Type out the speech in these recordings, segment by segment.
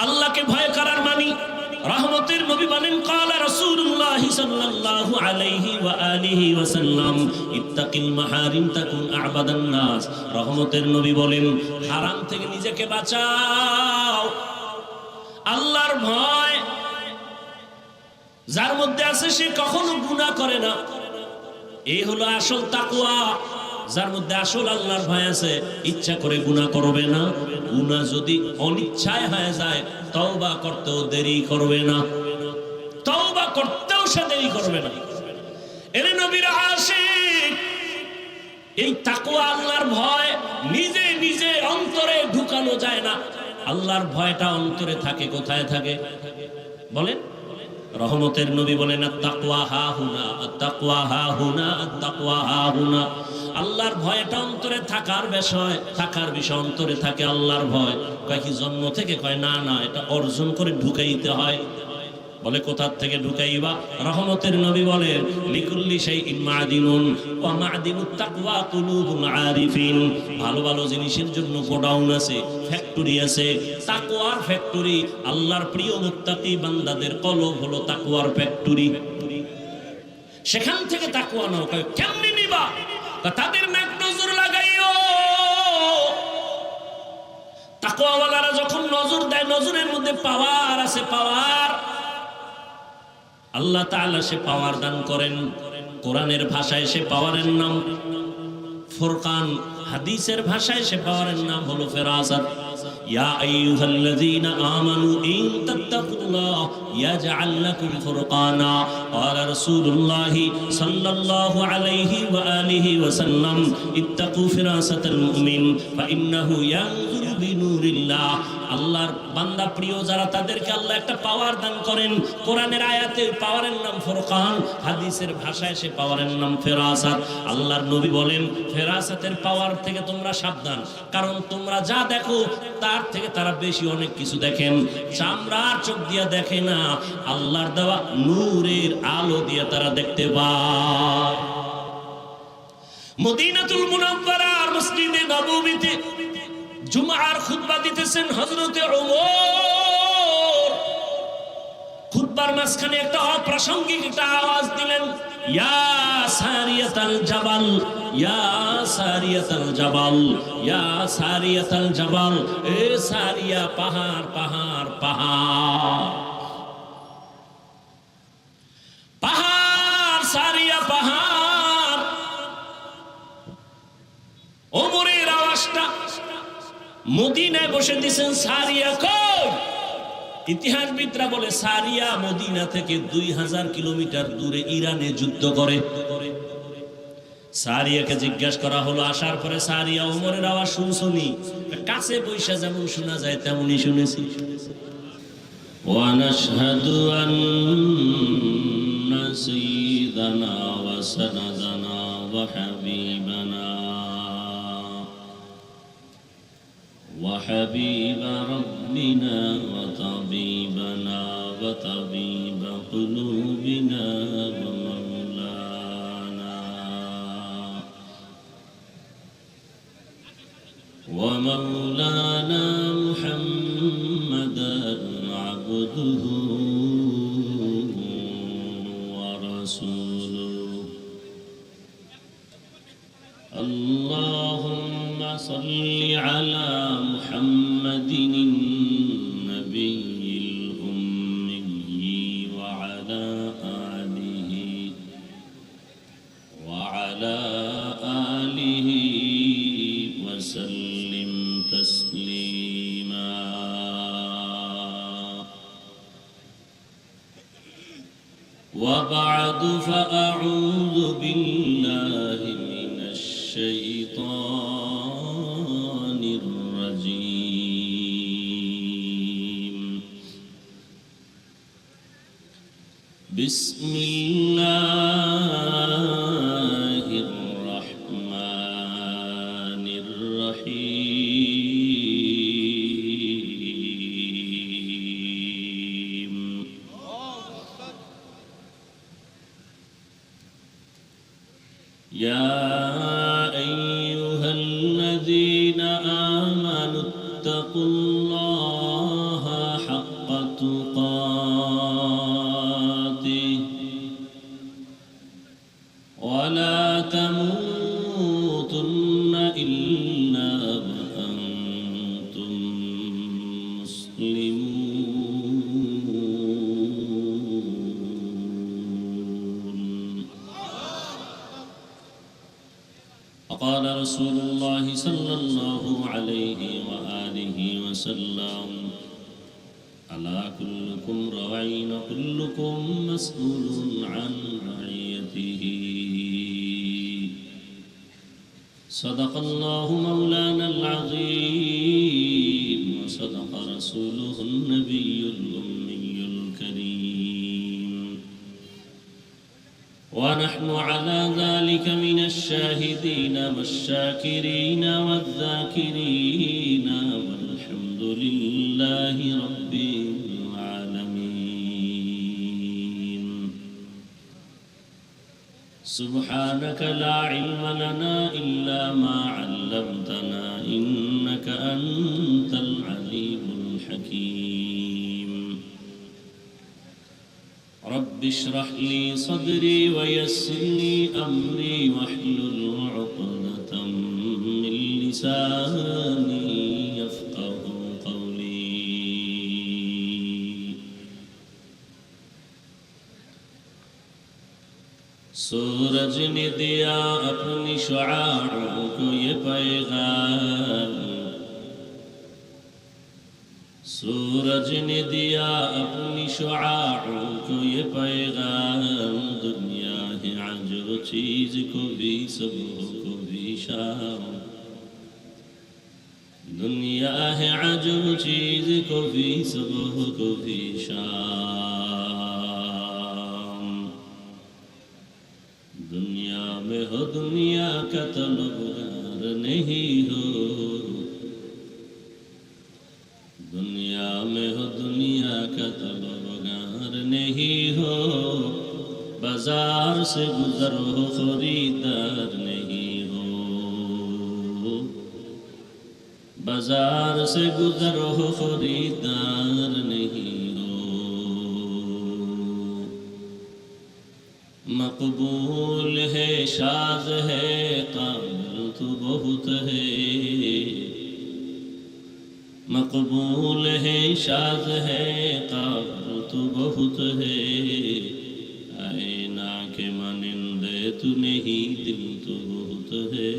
আল্লাহকে ভয় করার মানি রহমতের নবী বলেন قال رسول الله صلى الله عليه واله وسلم ইত্তাকিল মাহারিম তাকুন আ'বাদান নাস। রহমতের নবী বলেন হারাম থেকে নিজেকে বাঁচাও। আল্লাহর ভয় যার মধ্যে আছে সে কখনো গুনাহ করে না, এই হলো আসল তাকওয়া। যার মধ্যে আসল আল্লাহর ভয় আছে ইচ্ছা করে গুনাহ করবে না, গুনাহ যদি অনিচ্ছায় হয়ে যায় তওবা করতেও দেরি করবে না, তওবা করতেও সে দেরি করবে না। এর নবীর আশিক এই তাকওয়া আল্লাহর ভয় নিজে নিজে অন্তরে ঢুকানো যায় না। আল্লাহর ভয়টা অন্তরে থাকে, কোথায় থাকে বলেন? রহমতের নবী বলেন আত-তাকওয়া হাহুনা, আত-তাকওয়া হাহুনা, আত-তাকওয়া হাহুনা। আল্লাহর ভয়টা অন্তরে থাকার বিষয় অন্তরে থাকে আল্লাহর ভয়। কয় কি জন্ম থেকে? কয় না না, এটা অর্জন করে ঢুকাইতে হয়। বলে কোথা থেকে ঢুকাইবা? রহমতের নবী বলেন লিকুল্লি শাইইন মা'দিনুন ওয়া মা'দিনুত তাকওয়া কুলুবুল আরিফিন। ভালো ভালো জিনিসের জন্য গোডাউন আছে, ফ্যাক্টরি আছে, তাকওয়ার ফ্যাক্টরি। আল্লাহর প্রিয় মুত্তাকি বান্দাদের কলব হলো তাকওয়ার ফ্যাক্টরি, সেখান থেকে তাকওয়া নাও। কয় কেমনে নিবা? তাদের নেক নজর লাগাইও। তাকওয়াওয়ালারা যখন নজর দেয়, নজরের মধ্যে পাওয়ার আছে, পাওয়ার। আল্লাহ তাআলা সে পাওয়ার দান করেন। কোরআনের ভাষায় সে পাওয়ারের নাম ফুরকান, হাদিসের ভাষায় সে পাওয়ারের নাম হলো ফেরাসাত। ইয়া আইয়ুহাল্লাযীনা আমানু ইন তাত্তাকুল্লাহ ইয়াজআল লাকুম ফুরকানা। ক্বালা রাসূলুল্লাহি সাল্লাল্লাহু আলাইহি ওয়া আলিহি ওয়া সাল্লাম ইত্তাকু ফিরাসাতাল মুমিন ফাইন্নাহু ইয়ানজুরু বিনুরিল্লাহ। আল্লাহর বান্দা প্রিয় যারা, তাদেরকে আল্লাহ একটা পাওয়ার দান করেন। কোরআনের আয়াতে পাওয়ারের নাম ফুরকান, হাদিসের ভাষায় সে পাওয়ারের নাম ফেরাসাত। আল্লাহর নবী বলেন ফেরাসাতের পাওয়ার থেকে তোমরা সাবধান, কারণ তোমরা যা দেখো তার থেকে তারা বেশি অনেক কিছু দেখেন। চামড়ার চোখ দিয়া দেখে না, আল্লাহর দেওয়া নূরের আলো দিয়ে তারা দেখতে পায়। মদিনাতুল মুনাওয়ারার মসজিদে নববীতে জুমার খুতবা দিতেছেন হযরতে ওমর। খুতবার মাঝখানে একটা অপ্রাসঙ্গিক একটা আওয়াজ দিলেন, ইয়া সারিয়াতাল জাবাল, ইয়া সারিয়াতাল জাবাল, ইয়া সারিয়াতাল জাবাল। এ সারিয়া, পাহাড় পাহাড় পাহাড় পাহাড়, সারিয়া পাহাড়। ওমরের আওয়াজটা মদিনায় বসে দিয়েছেন, সারিয়া কই? ইতিহাসবিদরা বলে সারিয়া মদিনা থেকে 2000 কিলোমিটার দূরে ইরানে যুদ্ধ করে। সারিয়াকে জিজ্ঞাসা করা হলো, আসার পরে সারিয়া ওমরের আওয়াজ শুনছনি? কাছে বৈশা যেমন শোনা যায় তেমনই শুনেছি। ওয়া নাশহাদু আন্না সাইয়্যিদানা ওয়া সানাদানা ওয়া হাবিবানা وحبيب ربنا وطبيبنا وطبيب قلوبنا ومولانا محمدا عبده ورسوله اللهم صل على محمد النبي الأمي وعلى آله وسلم تسليما وبعد فأعوذ بالله من الشيطان الرجيم بسم الله الرحمن الرحيم يا أيها الذين آمنوا اتقوا الله تقاته ولا تموتن إلا وأنتم مسلمون. وقال رسول الله صلى الله عليه وآله وسلم: ألا كلكم راعٍ وكلكم مسؤول عن رعيته. صدق الله مولانا العظيم وصدق رسوله النبي الأمي الكريم، ونحن على ذلك من الشاهدين والشاكرين والذاكرين، والحمد لله رب العالمين. سبحانك لا علم لنا إلا ما علمتنا إنك أنت العليم الحكيم. رب اشرح لي صدري ويسر لي أمري واحلل عقدة من لساني يفقه قولي. سورج نے دیا اپنی شعاعوں کو یہ پیغام، سورج نے دیا اپنی شعاعوں کو یہ پیغام، دنیا ہے عجب چیز کو بھی صبح کو بھی شام، دنیا ہے عجب چیز کو بھی صبح کو بھی شام. دنیا میں ہو دنیا کا طلبگار نہیں ہو، دنیا میں ہو دنیا کا طلبگار نہیں ہو، بازار سے گزر ہو خریدار نہیں ہو، بازار سے گزر ہو خریدار نہیں ہو. مقبول ہے شاذ ہے قابل تو بہت ہے، مقبول ہے شاذ ہے قابل تو بہت ہے، آئینہ کے مانندے تو نہیں دل تو بہت ہے،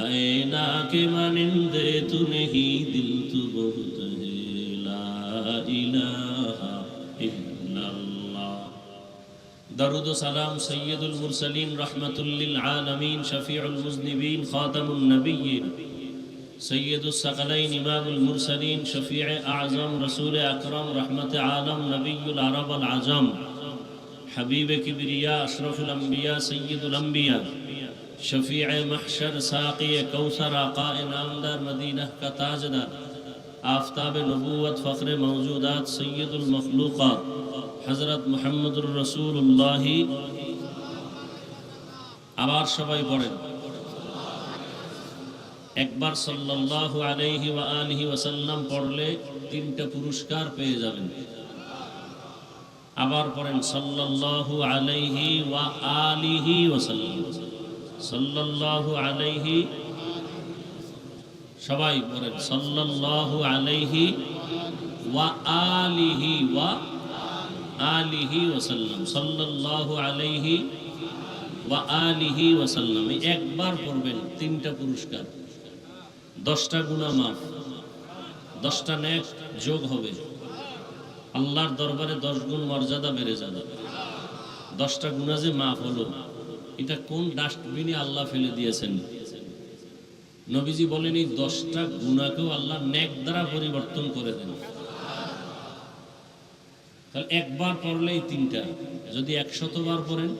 آئینہ کے مانندے تو نہیں دل تو بہت ہے. لا الہ الا اللہ. درود و سلام سید المرسلین رحمت للعالمین شفیع المذنبین خاتم النبیین سید الثقلین امام المرسلین شفیع اعظم رسول اکرم رحمت عالم نبی العرب العجم حبیب کبریا اشرف الانبیاء سید الانبیاء شفیع محشر ساقی کوثر آقا نامدار مدینہ کا تاجدار آفتاب نبوت فخر موجودات سید المخلوقات حضرت محمد رسول اللہ. আবার সবাই পড়েন একবার সাল্লাল্লাহু আলাইহি ওয়া আলিহি ওয়াসাল্লাম পড়লে তিনটা পুরস্কার পেয়ে যাবেন. আবার পড়েন সাল্লাল্লাহু আলাইহি ওয়া আলিহি ওয়াসাল্লাম, সাল্লাল্লাহু আলাইহি, সবাই পড়েন সাল্লাল্লাহু আলাইহি ওয়া আলিহি ওয়া আলিহি ওয়াসাল্লাম, সাল্লাল্লাহু আলাইহি ওয়া আলিহি ওয়াসাল্লাম. একবার পড়বেন তিনটা পুরস্কার, 10টা গুনাহ মাফ, 10টা নেক যোগ হবে, আল্লাহর দরবারে 10 গুণ মর্যাদা বেড়ে যাবে. 10টা গুনাহ যে মাফ হলো, এটা কোন ডাস্টবিনে আল্লাহ ফেলে দিয়েছেন? নবীজি বলেন এই 10টা গুনাহকেও আল্লাহ নেক দ্বারা পরিবর্তন করে দেন. তাহলে একবার পড়লেই তিনটা, যদি 100 বার পড়েন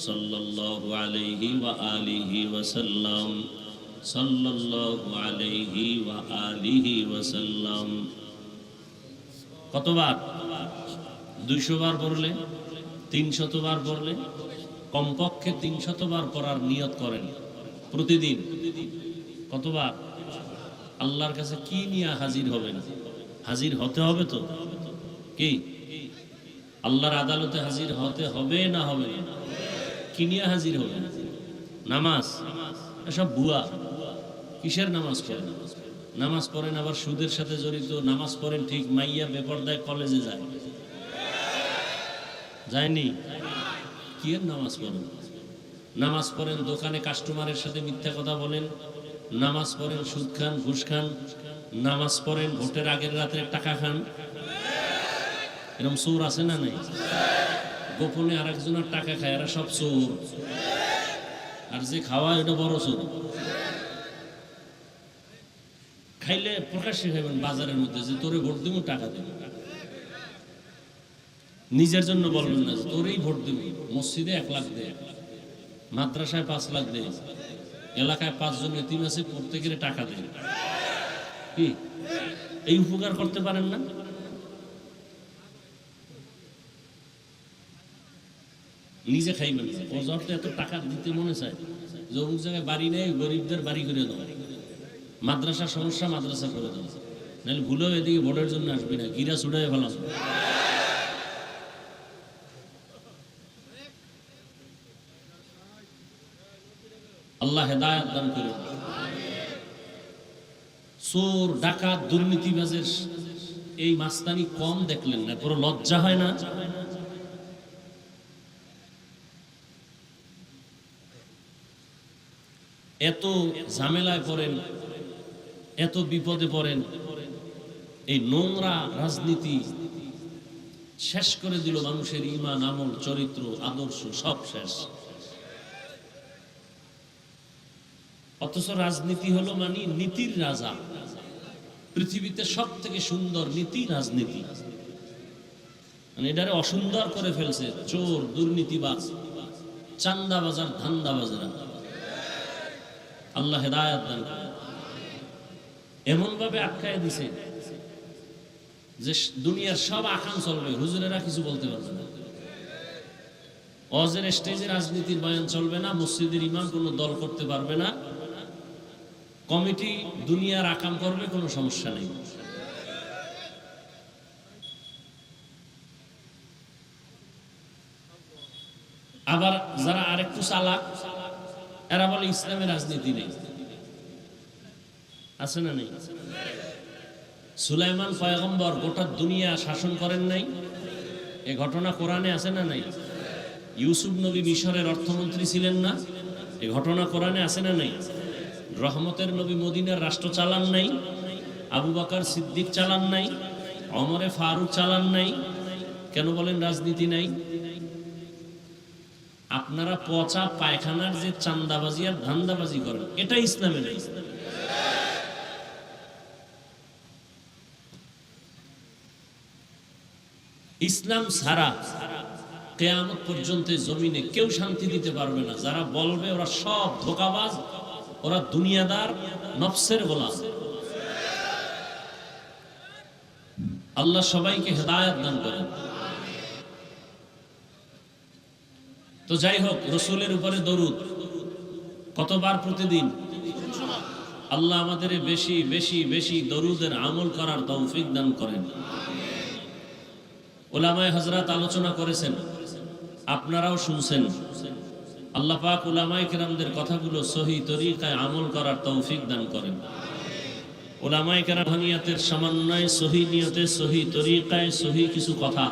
সাল্লাল্লাহু আলাইহি ওয়া আলিহি ওয়াসাল্লাম, সাল্লাল্লাহু আলাইহি ওয়া আলিহি ওয়াসাল্লাম, কতবার? 200 বার পড়লে, 300 বার পড়লে, কমপক্ষে 300 বার পড়ার নিয়ত করেন প্রতিদিন. কতবার? আল্লাহর কাছে কি নিয়ে হাজির হবেন? হাজির হতে হবে তো, কি আল্লাহর আদালতে হাজির হতে হবে না হবে না? কি নিয়ে হাজির হবে? নামাজ। এসব ভুয়া। কিসের নামাজ পড়েন? নামাজ পড়েন আবার সুদের সাথে জড়িত। নামাজ পড়েন ঠিক, মাইয়া বেপরদায় কলেজে যায়, যায়নি? কি এর নামাজ পড়েন? নামাজ পড়েন দোকানে কাস্টমারের সাথে মিথ্যা কথা বলেন, নামাজ পড়েন সুদ খান, ঘুষ খান, নামাজ পড়েন ভোটের আগের রাতে টাকা খান। এরকম চোর আছে না নাই? গোপনে আরেকজনের টাকা খায়, এরা সব চোর। আর যে খাওয়া এটা বড় চোর। খাইলে প্রকাশ্যে খাইবেন বাজারের মধ্যে যে তোরে ভোট দিব, টাকা দেব। নিজের জন্য বলবেন না তোরেই ভোট দিব। মসজিদে 1 লাখ দে, মাদ্রাসায় 5 লাখ দে, এলাকায় 5 জন এতিম আছে প্রত্যেকের টাকা দে। কি এই উপকার করতে পারেন না? নিজে খাইবেন না। ওজরতে এত টাকা দিতে মনে চায় যে অমুক জায়গায় বাড়ি নেই, গরিবদের বাড়ি করে দাও, মাদ্রাসার সমস্যা মাদ্রাসা করে দাও, নাহলে ভুলেও এদিকে ভোটের জন্য আসবি না, গিরা ছুড়াই ফেলাম। আল্লাহ হেদায়েত দান করুন। চোর, ডাকাত, দুর্নীতিবাজের এই মাস্তানি কম দেখলেন না? পুরো লজ্জা হয় না? এত ঝামেলায় পড়েন, এত বিপদে পড়েন, এই নোংরা রাজনীতি শেষ করে দিল মানুষের ঈমান, আমল, চরিত্র, আদর্শ সব শেষ। অথচ রাজনীতি হলো মানে নীতির রাজা। পৃথিবীতে সব থেকে সুন্দর নীতি রাজনীতি, মানে এটারে অসুন্দর করে ফেলছে চোর, দুর্নীতিবাজ, চান্দাবাজার, ধান্দাবাজরা। আল্লাহ হেদায়েত দান করুন। এমন ভাবে আটকায় দিছে যে দুনিয়ার সব আকাম চলবে, হুজুরেরা কিছু বলতে পারবে না। ওয়াজের স্টেজে রাজনীতির বয়ান চলবে না, মসজিদের ইমাম কোনো দল করতে পারবে না, কমিটি দুনিয়ার আকাম করবে, কোনো সমস্যা নেই। আবার যারা আরেকটু চালাক, এরা বলে ইসলামের রাজনীতি নেই। আছে না নেই? সুলাইমান পয়গম্বর গোটা দুনিয়া শাসন করেন নাই? এ ঘটনা কোরআনে আছে না নাই? ইউসুফ নবী মিশরের অর্থমন্ত্রী ছিলেন না? এ ঘটনা কোরআনে আছে না নাই? রহমতের নবী মদিনার রাষ্ট্র চালান নাই? আবু বকর সিদ্দিক চালান নাই? ওমরে ফারুক চালান নাই? কেন বলেন রাজনীতি নাই? আপনারা পচা পায়খানার যে চান্দাবাজি আর ধান্দাবাজি করেন, এটা ইসলামে নেই। ইসলাম ছাড়া কিয়ামত পর্যন্ত জমিনে কেউ শান্তি দিতে পারবে না। যারা বলবে ওরা সব ধোঁকাবাজ, ওরা দুনিয়াদার, নফসের গোলাম। আল্লাহ সবাইকে হেদায়েত দান করেন। তো যাই হোক, রসুলের উপরে দরুদ কতবার প্রতিদিন? আল্লাহ আমাদের বেশি বেশি বেশি দরুদের আমল করার তৌফিক দান করেন। উলামায়ে হযরত আলোচনা করেছেন, আপনারাও শুনছেন। আল্লাহ পাক উলামায়ে কেরামদের কথাগুলো সহি তরিকায় আমল করার তৌফিক দান করেন। উলামায়ে কেরাম রুহানিয়াতের সমন্বয়ে সহি নিয়তে, সহি তরিকায়, সহি কিছু কথা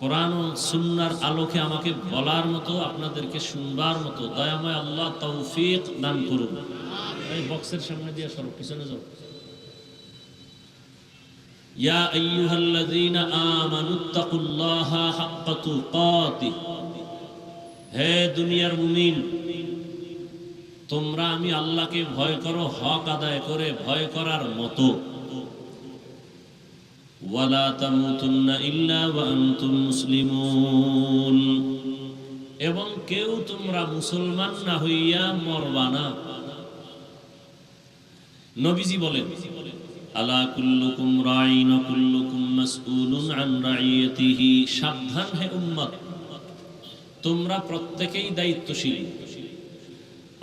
কোরআন ও সুন্নাহর আলোকে আমাকে বলার মতো, আপনাদেরকে শুনবার মতো দয়াময় আল্লাহ তৌফিক দান করুন। এই বক্সের সামনে দিয়ে সরো, পিছনে যাও। ইয়া আইয়ুহাল্লাযীনা আমানুত্তাকুল্লাহা হাক্কা তুকাতিহ, হে দুনিয়ার মুমিন, তোমরা আমি আল্লাহকে ভয় করো হক আদায় করে, ভয় করার মতো। ওয়ালা তামুতুন্না ইল্লা ওয়া আনতুম মুসলিমুন, এবং কেউ তোমরা মুসলমান না হইয়া মরবা না। নবীজি বলেন, আলা কুল্লুকুম রাঈন ওয়া কুল্লুকুম মাসউলুন আন রাইয়াতিহি, সাবধান হে উম্মত, তোমরা প্রত্যেকেই দায়িত্বশীল।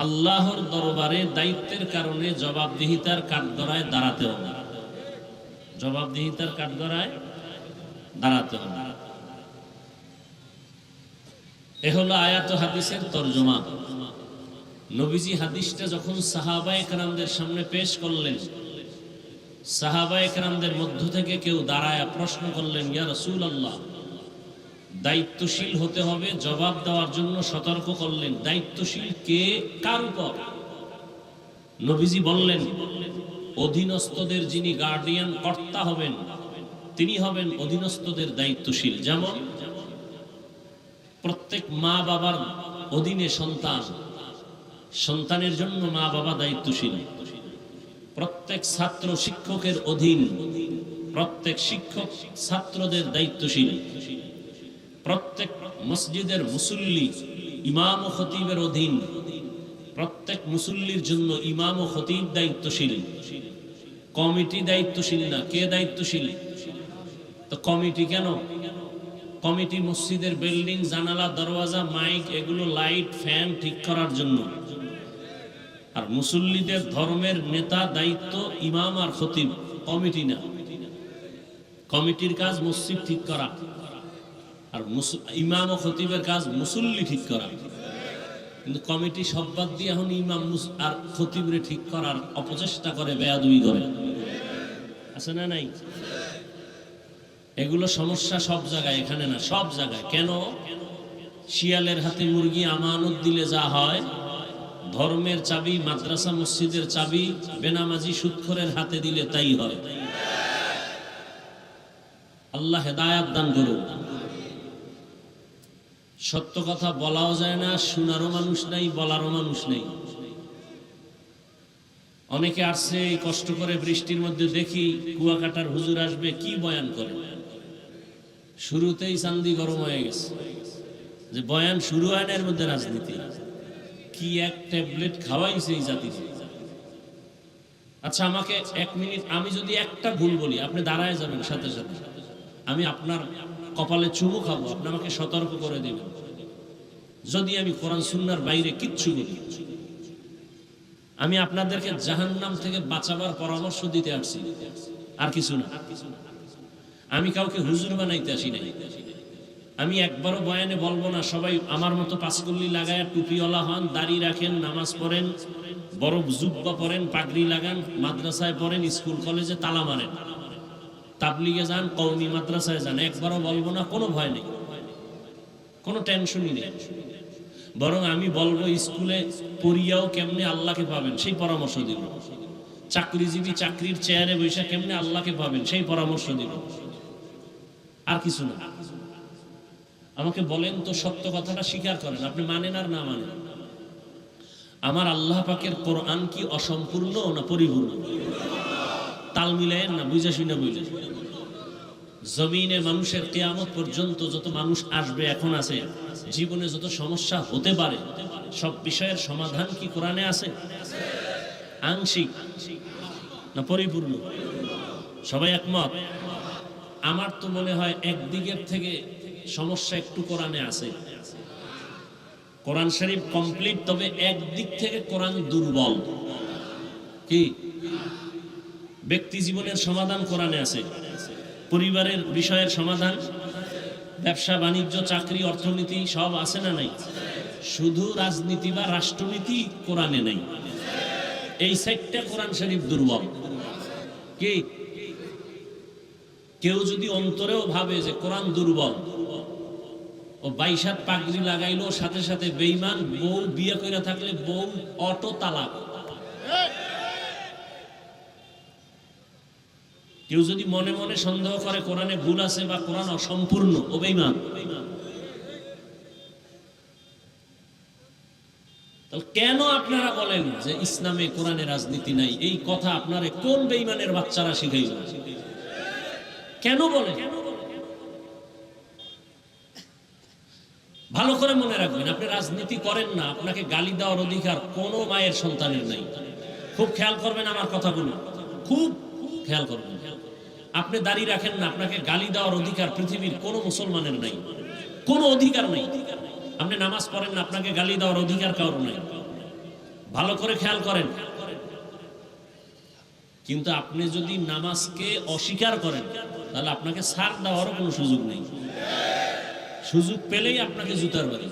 আল্লাহর দরবারে দায়িত্বের কারণে জবাবদিহিতার কাঠগড়ায় দাঁড়াতে হবে। জবাবদিহিতার কাঠগড়ায় দাঁড়াতে হবে। এ হলো আয়াত হাদিসের তরজমা। নবীজি হাদিসটা যখন সাহাবায়ে কেরামদের সামনে পেশ করলেন, সাহাবায়ে কেরামদের মধ্য থেকে কেউ দাঁড়ায় প্রশ্ন করলেন, ইয়া রাসূলুল্লাহ, দায়িত্বশীল হতে হবে, জবাব দেওয়ার জন্য সতর্ক করলেন। দায়িত্বশীল কে, কার উপর? নবীজি বললেন, অধীনস্থদের যিনি গার্ডিয়ান কর্তা হবেন তিনি হবেন অধীনস্থদের দায়িত্বশীল। যেমন প্রত্যেক মা বাবার অধীনে সন্তান, সন্তানের জন্য মা বাবা দায়িত্বশীল। প্রত্যেক ছাত্র শিক্ষকের অধীন, প্রত্যেক শিক্ষক ছাত্রদের দায়িত্বশীল। প্রত্যেক মসজিদের মুসল্লি ইমাম ও খতিবের অধীন, প্রত্যেক মুসল্লির জন্য ইমাম ও খতিব দায়িত্বশীল। কমিটি দায়িত্বশীল না, কে দায়িত্বশীল? তো কমিটি কেন? কমিটি মসজিদের বিল্ডিং, জানালা, দরওয়াজা, মাইক, এগুলো লাইট, ফ্যান ঠিক করার জন্য। আর মুসল্লিদের ধর্মের নেতা দায়িত্ব ইমাম আর খতিব, কমিটি না। কমিটির কাজ মসজিদ ঠিক করা, আর ইমাম ও খতিবের কাজ মুসল্লি ঠিক করা। কিন্তু কমিটি সব বাদ দিয়ে এখন ইমাম আর খতিবরে ঠিক করার অপচেষ্টা করে, বেয়াদবি করে। আছে না নাই? এগুলো সমস্যা সব জায়গায়, এখানে না, সব জায়গায়। কেন? শিয়ালের হাতে মুরগি আমানত দিলে যা হয়, ধর্মের চাবি, মাদ্রাসা মসজিদের চাবি বেনামাজি সুদখোরের হাতে দিলে তাই হয়। আল্লাহ হেদায়াত দান করুন। সত্য কথা বলাও যায় না, শোনারও মানুষ নাই, বলারও মানুষ নেই। অনেকে আসছে কষ্ট করে বৃষ্টির মধ্যে, দেখি কুয়াকাটার হুজুর আসবে, কি বয়ান করে। শুরুতেই চান্দি গরম হয়ে গেছে, যে বয়ান শুরু হয় না, এর মধ্যে রাজনীতি। কি এক ট্যাবলেট খাওয়াইছে এই জাতি। আচ্ছা, আমাকে 1 মিনিট, আমি যদি একটা ভুল বলি, আপনি দাঁড়ায় যাবেন সাথে সাথে, আমি আপনার কপালে চুমু খাবো, আপনি আমাকে সতর্ক করে দিবেন। যদি আমি কোরআন সুন্নাহর বাইরে কিচ্ছু বলি, আমি আপনাদেরকে জাহান্নাম থেকে বাঁচাবার পরামর্শ দিতে আসছি, আর কিছু না। আমি কাউকে হুজুর বানাইতে আসি নাই। আমি একবারও বয়ানে বলবো না সবাই আমার মতো পাঁচকল্লি লাগায় টুপিওয়ালা হন, দাড়ি রাখেন, নামাজ পড়েন, বড় জুব্বা পরেন, পাগড়ি লাগান, মাদ্রাসায় পড়েন, স্কুল কলেজে তালা মারেন, তাবলিগে যান, কওমি মাদ্রাসায় যান। একবারও বলবো না, কোনো ভয় নেই, কোনো টেনশনই নেই। বরং আমি বলবো স্কুলে পড়িয়াও কেমনে আল্লাহকে পাবেন সেই পরামর্শ দিব। চাকরিজীবী চাকরির চেয়ারে বসে কেমনে আল্লাহকে পাবেন সেই পরামর্শ দিব, আর কিছু না। আমাকে বলেন তো, সত্য কথাটা স্বীকার করেন, আপনি মানেন আর না মানেন, আমার আল্লাহ পাকের কোরআন কি অসম্পূর্ণ না পরিপূর্ণ? তাল মিলায়েন না, বুঝা শুনে বুঝে। জমিনে মানুষের কিয়ামত পর্যন্ত যত মানুষ আসবে, এখন আছে, জীবনে যত সমস্যা হতে পারে, সব বিষয়ের সমাধান কি কোরআনে আছে? আংশিক না পরিপূর্ণ? সবাই একমত? আমার তো মনে হয় একদিকের থেকে সমস্যা একটু কোরআনে আছে। কোরআন শরীফ কমপ্লিট, তবে একদিক থেকে কোরআন দুর্বল। কি? ব্যক্তি জীবনের সমাধান কোরআনে আছে, পরিবারের বিষয়ের সমাধান, ব্যবসা বাণিজ্য, চাকরি, অর্থনীতি সব আছে না নাই? শুধু রাজনীতি বা রাষ্ট্রনীতি কোরআনে নাই। এই সাইডটা কোরআন শরীফ দুর্বল। কি? কেউ যদি অন্তরেও ভাবে যে কোরআন দুর্বল, ও 22 হাত পাগড়ি লাগাইলো, সাথে সাথে বেঈমান, বউ বিয়ে করে থাকলে বউ অটো তালাক। কেউ যদি মনে মনে সন্দেহ করে কোরআনে ভুল আছে বা কোরআন অসম্পূর্ণ, ও বেঈমান। তাহলে কেন আপনারা বলেন যে ইসলামে কোরআনে রাজনীতি নাই? এই কথা আপনারে কোন বেঈমানের বাচ্চারা শিখাইল? কেন বলেন? ভালো করে মনে রাখবেন, আপনি রাজনীতি করেন না, আপনাকে গালি দেওয়ার অধিকার কোনো মায়ের সন্তানের নাই। খুব খেয়াল করবেন আমার কথাগুলো, খুব খেয়াল করবেন। আপনি দাড়ি রাখেন না, আপনাকে গালি দেওয়ার অধিকার পৃথিবীর কোনো মুসলমানের নাই, কোনো অধিকার নেই। আপনি নামাজ পড়েন না, আপনাকে গালি দেওয়ার অধিকার কারোর নাই। ভালো করে খেয়াল করেন। কিন্তু আপনি যদি নামাজকে অস্বীকার করেন তাহলে আপনাকে ছাড় দেওয়ারও কোনো সুযোগ নেই। সুযোগ পেলেই আপনাকে জুতার বাড়ি।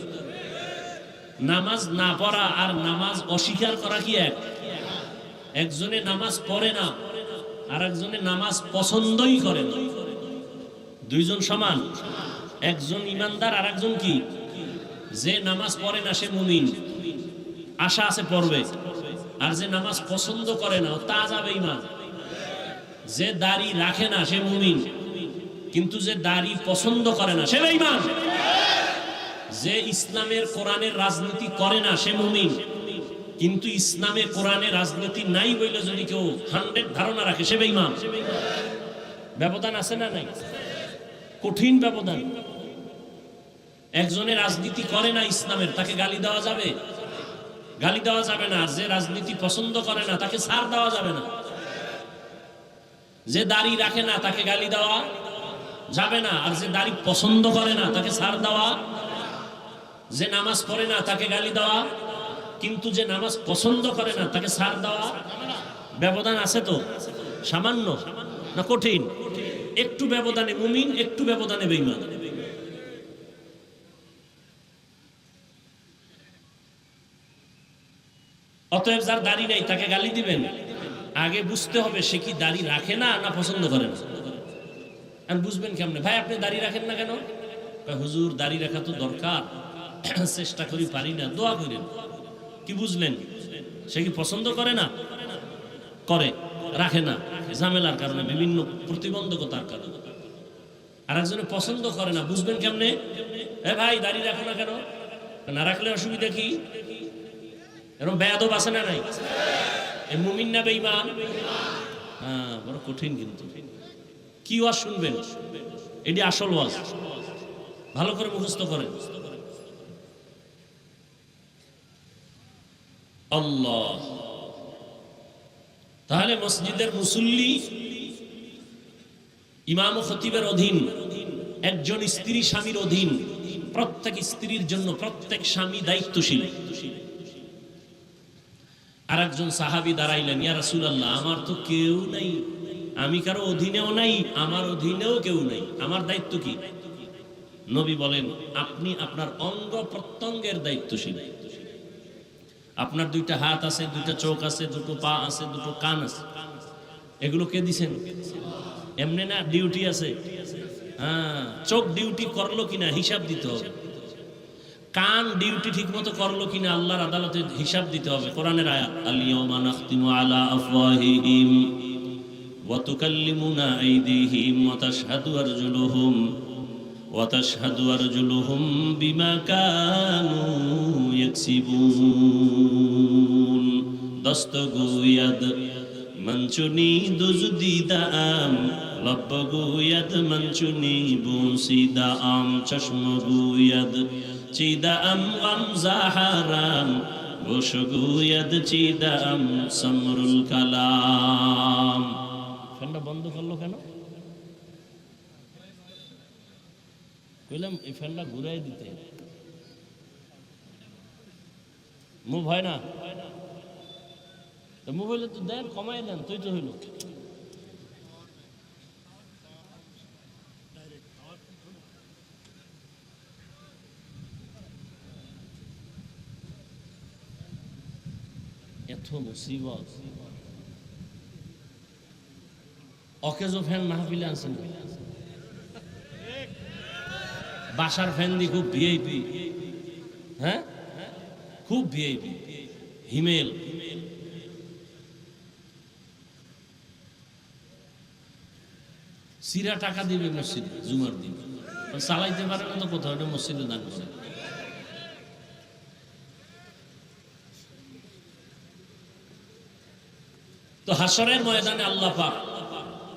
নামাজ না পড়া আর নামাজ অস্বীকার করা কি এক? একজনে নামাজ পড়ে না আর একজনে নামাজ পছন্দই করে না, দুইজন সমান? একজন ইমানদার আর একজন কি? যে নামাজ পড়ে না সে মুমিন, আশা আছে পড়বে। আর যে নামাজ পছন্দ করে না তা যাবে ইমান। যে দাড়ি রাখে না সে মুমিন, কিন্তু যে দাড়ি পছন্দ করে না সে বেঈমান। যে ইসলামের কোরআনের রাজনীতি করে না সে মুমিন, কিন্তু ইসলামে কোরআনে রাজনীতি নাই বলে যদি কেউ 100 ধারণা রাখে সে বেঈমান। ব্যবধান আছে না নাই? কঠিন ব্যবধান। একজনে রাজনীতি করে না ইসলামের, তাকে গালি দেওয়া যাবে? গালি দেওয়া যাবে না। যে রাজনীতি পছন্দ করে না তাকে ছাড় দেওয়া যাবে না। যে দাড়ি রাখে না তাকে গালি দেওয়া যাবে না, আর যে দাড়ি পছন্দ করে না তাকে ছাড় দেওয়া। যে নামাজ পড়ে না তাকে গালি দেওয়া, কিন্তু যে নামাজ পছন্দ করে না তাকে ছাড় দেওয়া। ব্যবধান আছে তো? সামান্য না কঠিন? একটু ব্যবধানে মুমিন, একটু ব্যবধানে বেঈমান। অতএব যার দাড়ি নেই তাকে গালি দিবেন, আগে বুঝতে হবে সে কি দাড়ি রাখে না না পছন্দ করে না। আর বুঝবেন কেমনে? ভাই আপনি দাড়ি রাখেন না কেন? হুজুর দাড়ি রাখা তো দরকার, চেষ্টা করি পারি না। দোয়া করেন। কি বুঝলেন? সে কি পছন্দ করে না? করে, রাখে না ঝামেলার কারণে, বিভিন্ন প্রতিবন্ধকতার কারণে। আর একজনে পছন্দ করে না, বুঝবেন কেমনে? এ ভাই দাড়ি রাখো না কেন? না রাখলে অসুবিধা কি? এরকম বেয়াদব আছে না নাই? এ মুমিন না বেঈমান? হ্যাঁ, বড় কঠিন। কিন্তু কি ওয়াজ শুনবেন? এটি আসল ওয়াজ। ভালো করে মুখস্থ করেন। আল্লাহ। তাহলে মসজিদের মুসল্লি ইমাম ও খতিবের অধীন, একজন স্ত্রী স্বামীর অধীন। প্রত্যেক স্ত্রীর জন্য প্রত্যেক স্বামী দায়িত্বশীল। আর একজন সাহাবী দাঁড়াইলেন, ইয়া রাসূলুল্লাহ, আমার তো কেউ নাই, আমি কারো অধীনেও নাই, আমার অধীনেও কেউ নাই, আমার দায়িত্ব কি? নবী বলেন, আপনি আপনার অঙ্গ প্রত্যঙ্গের দায়িত্বশীল। আপনার দুইটা হাত আছে, দুইটা চোখ আছে, দুটো পা আছে, দুটো কান আছে, এগুলো কে দিছেন? এমনি না, ডিউটি আছে। হ্যাঁ, চোখ ডিউটি করলো কিনা হিসাব দিতে হবে। কান ডিউটি ঠিক মতো করলো কিনা আল্লাহর আদালতে হিসাব দিতে হবে। কোরআনের আয়াত, আল-ইয়াওমা নাখতিমু আলা আফওয়াহিহিম ওয়া তুকাল্লিমুনা আইদিহিম ওয়া তাশহাদু আরজুলুহুম বিমা কানু ইয়াকসিবুন। দস্তগুয়াদ মনচুনি দুজদিদাম, লব্বগুয়াদ মনচুনি বুসিদাম, চশমগুয়াদ চিদাম গামজা হারাম, বশগুয়াদ চিদাম সমরুল কালাম। ফ্যানটা বন্ধ করলো কেন? কইলাম এই ফ্যানটা ঘুরাই দিতে। মুভ হয় না? মোবাইলে তো দেন, কমাই দেন, তুই তো হইল। এত মুসিবত। অকেজো ফ্যান মাহফিলে আনছেন, বাসার ফ্যান দিয়ে খুব ভিআইপি। হ্যাঁ, খুব ভিআইপি, হিমেল। সিরা টাকা দিবে মসজিদ জুমার দিন, চালাইতে পারে না তো কোথাও, এটা মসজিদে দান করে। তো হাসরের ময়দানে আল্লাহ পাক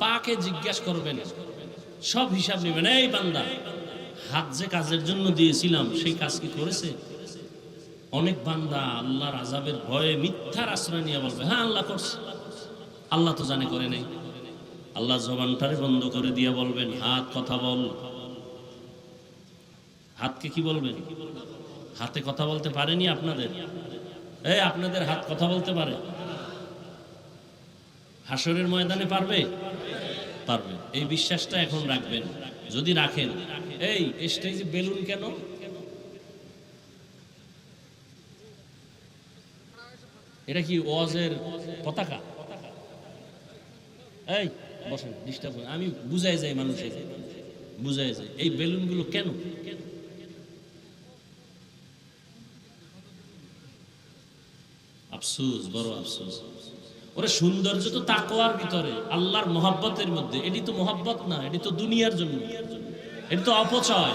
পাকে জিজ্ঞাসা করবেন, সব হিসাব নেবেন। এই বান্দা, হাত যে কাজের জন্য দিয়েছিলাম সেই কাজ কি করেছে? অনেক বান্দা আল্লাহর আযাবের ভয়ে মিথ্যার আশ্রয় নিয়ে বলবে, হ্যাঁ আল্লাহ করছে, আল্লাহ তো জানে করে নাই। আল্লাহ জবানটারে বন্ধ করে দিয়ে বলবেন, হাত কথা বল। হাতকে কি বলবেন? হাতে কথা বলতে পারেনি আপনাদের? আপনাদের হাত কথা বলতে পারে? হাসরের ময়দানে পারবে? পারবে। এই বিশ্বাসটা এখন রাখবেন। যদি রাখেন, এই স্টেজে বেলুন কেন? এটা কি ওয়াজের পতাকা? এই বসেন, ডিস্টার্ব করেন। আমি বুঝাই যাই, মানুষের বুঝাই যায় এই বেলুনগুলো কেন। আফসোস, বড় আফসোস। ওরে সৌন্দর্য তো তাকওয়ার ভিতরে, আল্লাহর মহব্বতের মধ্যে। এটি তো মহব্বত না, এটি তো দুনিয়ার জন্য, এটি তো অপচয়।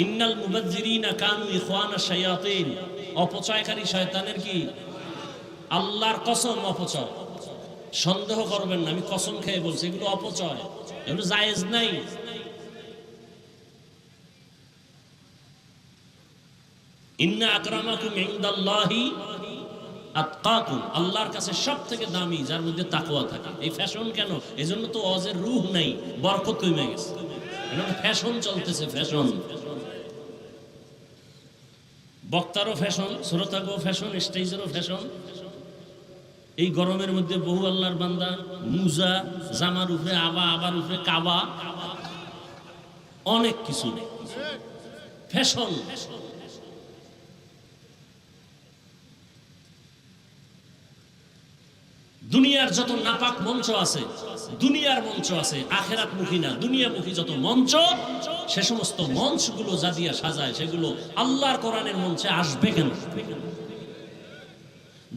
ইন্নাল মুবাজ্জিরিনা কানু ইখওয়ানা শায়াতিন। অপচয়কারী শয়তানের কি? আল্লাহর কসম অপচয়। সন্দেহ করবেন না, আমি কসম খেয়ে বলছি এগুলো অপচয়, এগুলো জায়েজ নাই। ইন্না আকরামাকুম ইনদাল্লাহি আতকাকুম। আল্লাহর কাছে সবথেকে দামি যার মধ্যে তাকওয়া থাকে। এই ফ্যাশন কেন? এজন্য তো ওয়াজের রূহ নাই, বরকত কমে গেছে। এখন ফ্যাশন চলতেছে, ফ্যাশন। বক্তারও ফ্যাশন, শ্রোতারও ফ্যাশন, স্টেজেরও ফ্যাশন। এই গরমের মধ্যে বহু আল্লাহর বান্দা মুজা, জামার উপরে আবা, আবার উপরে কাবা, অনেক কিছু ফ্যাশন। দুনিয়ার যত নাপাক মঞ্চ আছে, দুনিয়ার মঞ্চ আছে, আখেরাত মুখী না, দুনিয়ামুখী যত মঞ্চ, সে সমস্ত মঞ্চগুলো যা দিয়া সাজায়, সেগুলো আল্লাহর কোরআনের মঞ্চে আসবে কেন?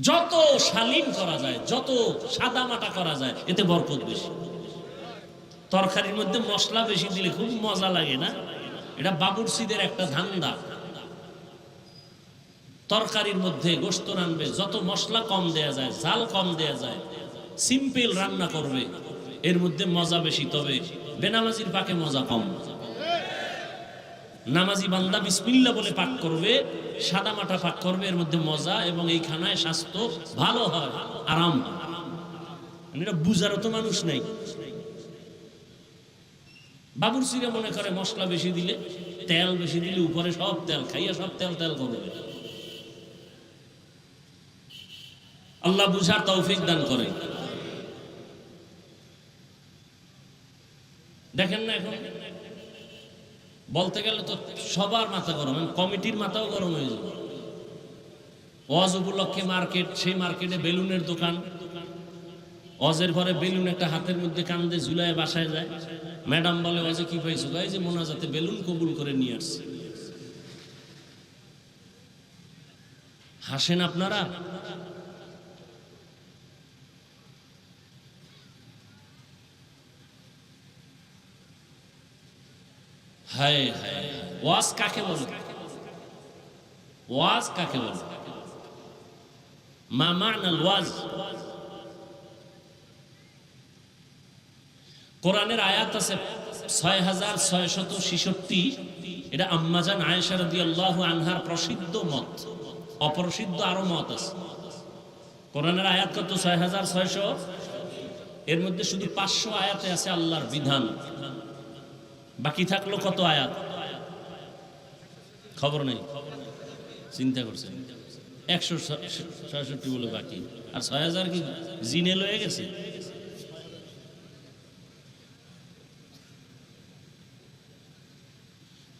যত শালীন করা যায়, যত সাদামাটা করা যায়, এতে বরকত বেশি। তরকারির মধ্যে মশলা বেশি দিলে খুব মজা লাগে না? এটা বাবুর্চিদের একটা ধান্দা। তরকারির মধ্যে গোশত রানবে, যত মশলা কম দেয়া যায়, ঝাল কম দেয়া যায়, সিম্পল রান্না করবে, এর মধ্যে মজা বেশি। তবে বেনামাজির পাকে মজা কম। নামাজি বান্দা বিসমিল্লাহ বলে পাক করবে, সাদা মাটা পাক করবে, এর মধ্যে মজা, এবং এই খানায় স্বাস্থ্য ভালো হয়, আরাম। এটা বুঝারও তো মানুষ নাই। বাবুর্চিরা মনে করে মশলা বেশি দিলে, তেল বেশি দিলে, উপরে সব তেল খাইয়া সব তেল তেল করবে। আল্লাহ বুঝার তৌফিক দান করে। দেখেন না, এখন বলতে গেলে তো সবার মাথা গরম, কমিটির মাথাও গরম হয়ে যাবে। ওয়াজ উপলক্ষে মার্কেট, সেই মার্কেটে বেলুনের দোকান, ওয়াজের পরে বেলুন একটা হাতের মধ্যে কান্দে ঝুলায় বাসায় যায়। ম্যাডাম বলে, ওয়াজে কি পাইছো? এই যে মোনাজাতে বেলুন কবুল করে নিয়ে আসছে। হাসেন আপনারা? হায় হায়, ওয়াজ কাকে বলে? ওয়াজ কাকে বলে? মা মা'নাল ওয়াজ? কোরআনের আয়াত আছে 6666। এটা আম্মাজান আয়েশা রাদিয়াল্লাহু আনহার প্রসিদ্ধ মত। অপ্রসিদ্ধ আরো মত আছে। কোরআনের আয়াত কত? 6600। এর মধ্যে শুধু 500 আয়াতে আছে আল্লাহর বিধান। বাকি থাকলো কত আয়াত? খবর নেই, চিন্তা করছেন? 166 বলে বাকি, আর 6000 কি জিনে লয়ে গেছে?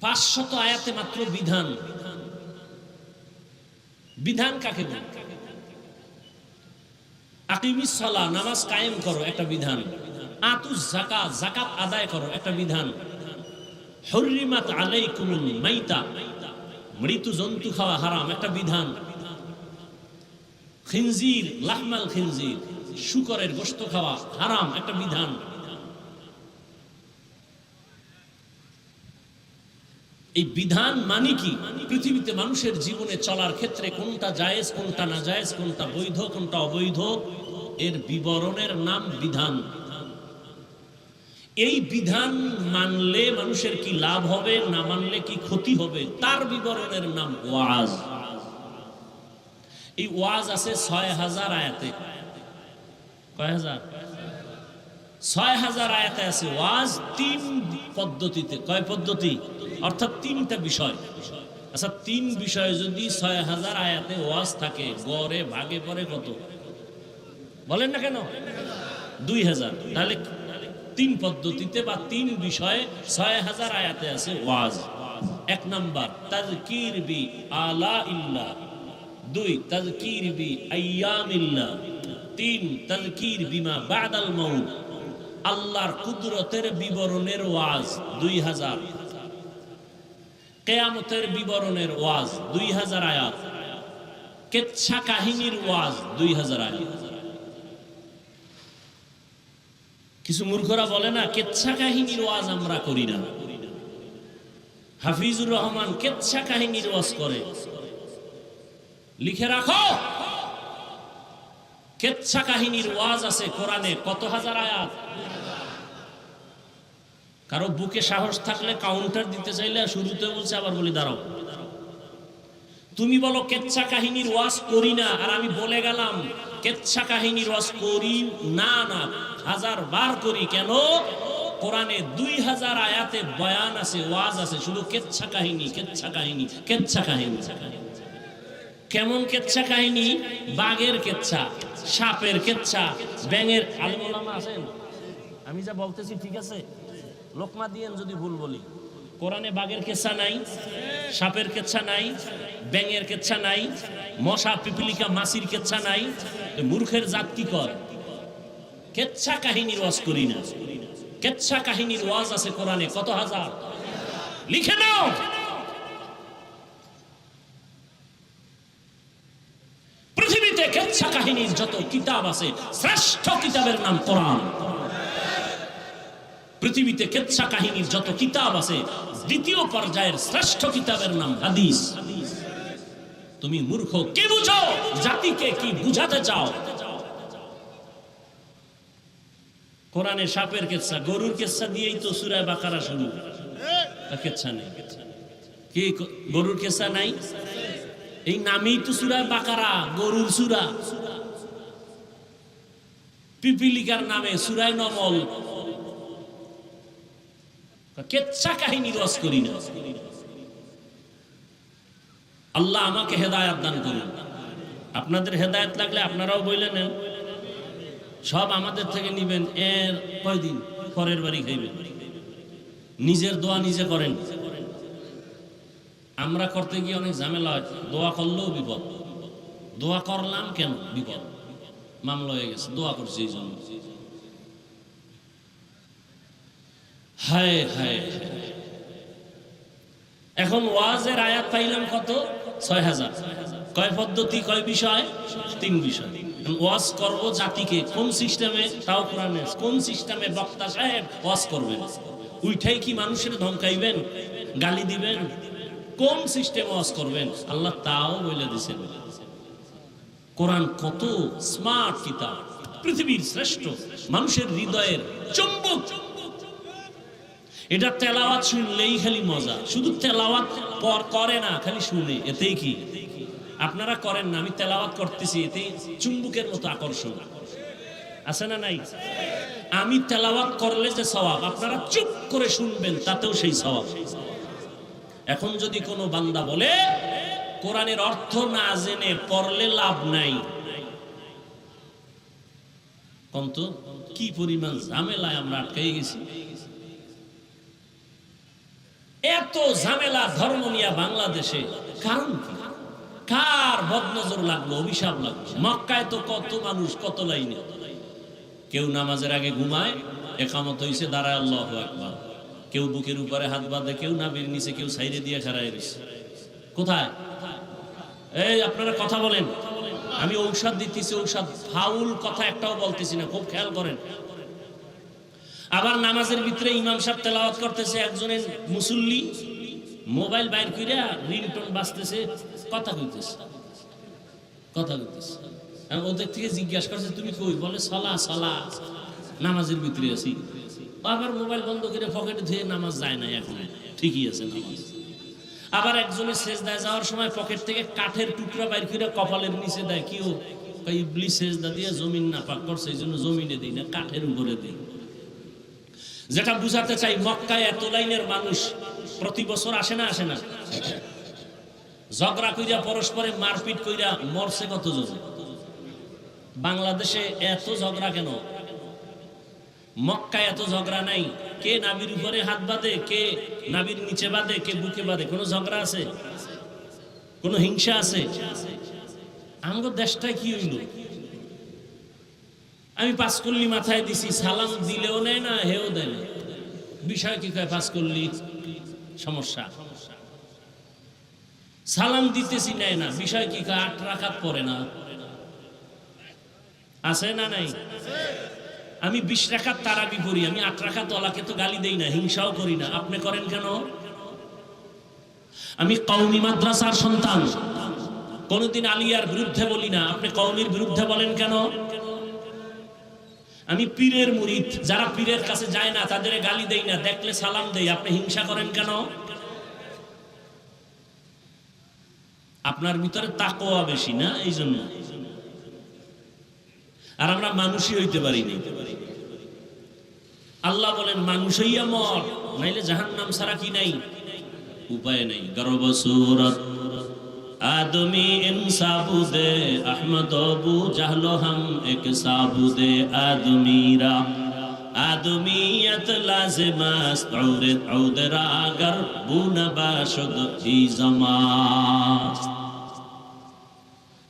পাঁচশত আয়াতে মাত্র বিধান। বিধান কাকে বলে? আকিমিস সালাহ, নামাজ কায়েম করো, একটা বিধান। আতুজ যাকাত, যাকাত আদায় করো, একটা বিধান। হুররিমাত আলাইকুমুল মাইতা, মৃত জন্তু খাওয়া হারাম, একটা বিধান। খিনজির, লাহমাল খিনজির, শূকরের গোশত খাওয়া হারাম, একটা বিধান। এই বিধান মানে কি? পৃথিবীতে মানুষের জীবনে চলার ক্ষেত্রে কোনটা জায়েজ, কোনটা না জায়েজ, কোনটা বৈধ, কোনটা অবৈধ, এর বিবরণের নাম বিধান। এই বিধান মানলে মানুষের কি লাভ হবে, না মানলে কি ক্ষতি হবে, তার বিবরণের নাম ওয়াজ। এই ওয়াজ আছে 6000 আয়াতে। কয় হাজার? 6000 আয়াতে আছে ওয়াজ, 3 পদ্ধতিতে। কয় পদ্ধতি? অর্থাৎ 3টা বিষয়। আচ্ছা, 3 বিষয়ে যদি 6000 আয়াতে ওয়াজ থাকে, গড়ে ভাগে পড়ে কত? বলেন না কেন? 2000। তাহলে 3 পদ্ধতিতে বা 3 বিষয়ে 6000 আয়াতে আছে ওয়াজ। 1 নাম্বার তাযকির বি আলা ইল্লাহ, 2 তাযকির বি আইয়ামিল্লাহ, 3 তাযকির বিমা বাদাল মাউত, আল্লাহর কুদরতের বিবরণের ওয়াজ 2000, কিয়ামতের বিবরণের ওয়াজ 2000 আয়াত, কিচ্ছা কাহিনীর ওয়াজ 2000 আয়াত। কিছু মূর্খরা বলে না কিচ্ছা কাহিনীর ওয়াজ আমরা করি না। হাফিজুর রহমান কিচ্ছা কাহিনীর ওয়াজ করে, লিখে রাখো। কিচ্ছা কাহিনীর ওয়াজ আছে কোরআনে কত হাজার আয়াত। কারো বুকে সাহস থাকলে কাউন্টার দিতে চাইলে শুরুতে বলছে, আবার বলি দাঁড়াও। তুমি বলো কিচ্ছা কাহিনীর ওয়াজ করি না, আর আমি বলে গেলাম কিচ্ছা কাহিনীর ওয়াজ করি না। না, 1000 বার করি। কেন? কোরআনে 2000 আয়াতে বয়ান আছে, ওয়াজ আছে, শুধু কিচ্ছা কাহিনী, কিচ্ছা কাহিনী, কিচ্ছা কাহিনী। কেমন কিচ্ছা কাহিনী? বাঘের কিচ্ছা, সাপের কিচ্ছা, ব্যাঙের। আলেম ওলামা আছেন, আমি যা বলতেছি ঠিক আছে? লোকমা দিয়েন যদি ভুল বলি। কোরআনে বাঘের কিচ্ছা নাই, সাপের কিচ্ছা নাই, ব্যাঙের কিচ্ছা নাই, মশা পিপিলিকা মাছির কিচ্ছা নাই। মূর্খের জাত কি কর? কিচ্ছা কাহিনীর ওয়াজ করি না। কিচ্ছা কাহিনীর ওয়াজ আছে কোরআনে কত হাজার, লিখে নাও। পৃথিবীতে কিচ্ছা কাহিনীর যত কিতাব আছে, শ্রেষ্ঠ কিতাবের নাম কোরআন। পৃথিবীতে কিচ্ছা কাহিনীর যত কিতাব আছে, দ্বিতীয় পর্যায়ের শ্রেষ্ঠ কিতাবের নাম হাদিস। তুমি মূর্খ, কি বুঝো? জাতিকে কি বুঝাতে চাও? কোরআনে সাপের কিচ্ছা, গরুর কিচ্ছা দিয়েই তো সূরা বাকারা শুরু। কিচ্ছা নেই, কি গরুর কিচ্ছা নাই? এই নামেই তো সূরা বাকারা, গরুর সূরা। পিপিলিকার নামে সূরা নমল। কিচ্ছা কাহিনী রস করি না। আল্লাহ আমাকে হেদায়েত দান করুন। আপনাদের হেদায়েত লাগলে আপনারাও বইলে নেন, সব আমাদের থেকে নিবেন। এর কয়দিন পরের বাড়ি খাইবেন। নিজের দোয়া নিজে করেন। আমরা করতে গিয়ে অনেক ঝামেলা হয়। দোয়া করলেও বিপদ। দোয়া করলাম কেন? বিপদ, মামলা হয়ে গেছে, দোয়া করছি এই জন্য। হায় হায়। এখন ওয়াজের আয়াত পাইলাম কত? 6000। কয় পদ্ধতি, কয় বিষয়? 3 বিষয়। ওয়াজ করব জাতিকে কোন সিস্টেমে? তাও কোরআনে। কোন সিস্টেমে বক্তা সাহেব ওয়াজ করবেন? উইঠাই কি মানুষের ধমকাইবেন, গালি দিবেন? কোন সিস্টেমে ওয়াজ করবেন? আল্লাহ তাও বলে দিয়েছেন। কোরআন কত স্মার্ট কিতাব, পৃথিবীর শ্রেষ্ঠ, মানুষের হৃদয়ের চুম্বক। এটা তেলাওয়াত শুনলেই খালি মজা। শুধু তেলাওয়াত করে না, খালি শুনে, এতেই কি? আপনারা করেন না, আমি তেলাওয়াত করতেছি, এতেই চুম্বকের মতো আকর্ষণ আছে না নাই? আমি তেলাওয়াত করলে যে সওয়াব, আপনারা চুপ করে শুনবেন তাতেও সেই সওয়াব। এখন যদি কোনো বান্দা বলে কোরআনের অর্থ না জেনে পড়লে লাভ নাই, কন্ত কি পরিমাণ ঝামেলায় আমরা আটকে গেছি। এত ঝামেলা ধর্ম নিয়ে বাংলাদেশে, কারণ কি? কার বদনজর লাগলো, অভিশাপ লাগলো? মক্কায় তো কত মানুষ, কত লাইনে। কেউ নামাজের আগে ঘুমায়, একামত হইছে, দাঁড়ায় আল্লাহু আকবার। কেউ বুকের উপরে হাত বাঁধে, কেউ নাভির নিচে, কেউ সাইডে দিয়ে খাড়ায় রয়েছে। কোথায়? এই আপনারা কথা বলেন। আমি ঔষধ দিতেছি, ঔষধ ফাউল কথা একটাও বলতেছি না, খুব খেয়াল করেন। আবার নামাজের ভিতরে ইমাম সাহেব তেলাওয়াত করতেছে, একজনের মুসল্লি মোবাইল বাইর কইরা রিংটোন বাজতেছে, কথা কইতেছে, কথা কইতেছে। ওদের থেকে জিজ্ঞাসা করছে তুমি কই? বলে সলা সলা, নামাজের ভিতরে আছি। আবার মোবাইল বন্ধ করে পকেটে ধুয়ে নামাজ যায় না, এখন ঠিকই আছে নামাজ। আবার একজনের সেজদায় যাওয়ার সময় পকেট থেকে কাঠের টুকরা বাইর করে কপালের নিচে দেয়। কি ও ইবলিস সেজদা দিয়ে জমিন নাপাক করছে, এই জন্য জমিনে দিই না, কাঠের উপরে দিই। যেটা বুঝাতে চাই, মক্কায় এত লাইনের মানুষ প্রতি বছর আসে না? আসে না? ঝগড়া কইরা, পরস্পরে মারপিট কইরা মরছে কতজন? বাংলাদেশে এত ঝগড়া কেন? মক্কায় এত ঝগড়া নাই, কে নাবির উপরে হাত বাঁধে, কে নাবির নিচে বাঁধে, কে বুকে বাঁধে, কোনো ঝগড়া আছে? কোনো হিংসা আছে? আমাদের দেশটায় কি হইল? আমি পাঁচ কল্লি মাথায় দিছি, সালাম দিলেও নেয় না, হেও দেয় না। বিষয় কি কয়? পাঁচ কল্লি সমস্যা। সালাম দিতেছি নেয় না, বিষয় কি কয়? 8 রাকাত পড়ে না। আছে না নাই? আমি 20 রাকাত তারাবি পড়ি, আমি 8 রাকাত ওয়ালাকে তো গালি দেই না, হিংসাও করি না। আপনি করেন কেন? আমি কওমি মাদ্রাসার সন্তান, কোনদিন আলিয়ার বিরুদ্ধে বলি না, আপনি কওমির বিরুদ্ধে বলেন কেন? আমি পীরের মুরিদ, যারা পীরের কাছে যায় না তাদের গালি দেই না, দেখলে সালাম দেই, আপনি হিংসা করেন কেন? আপনার ভিতরে তাকওয়া বেশি না, এই জন্য। আর আমরা মানুষই হইতে পারি না। আল্লাহ বলেন মানুষ হইয়া মর, নাইলে জাহান্নাম ছাড়া কি নাই? উপায় নাই। গর্ব সুরত आदमी इन साबुदे अहमद अबू जहलो हम एक साबुदे आदमीरा आदमीयत लाजिमास औरत औदरा अगर बुना बाशद ही जमास।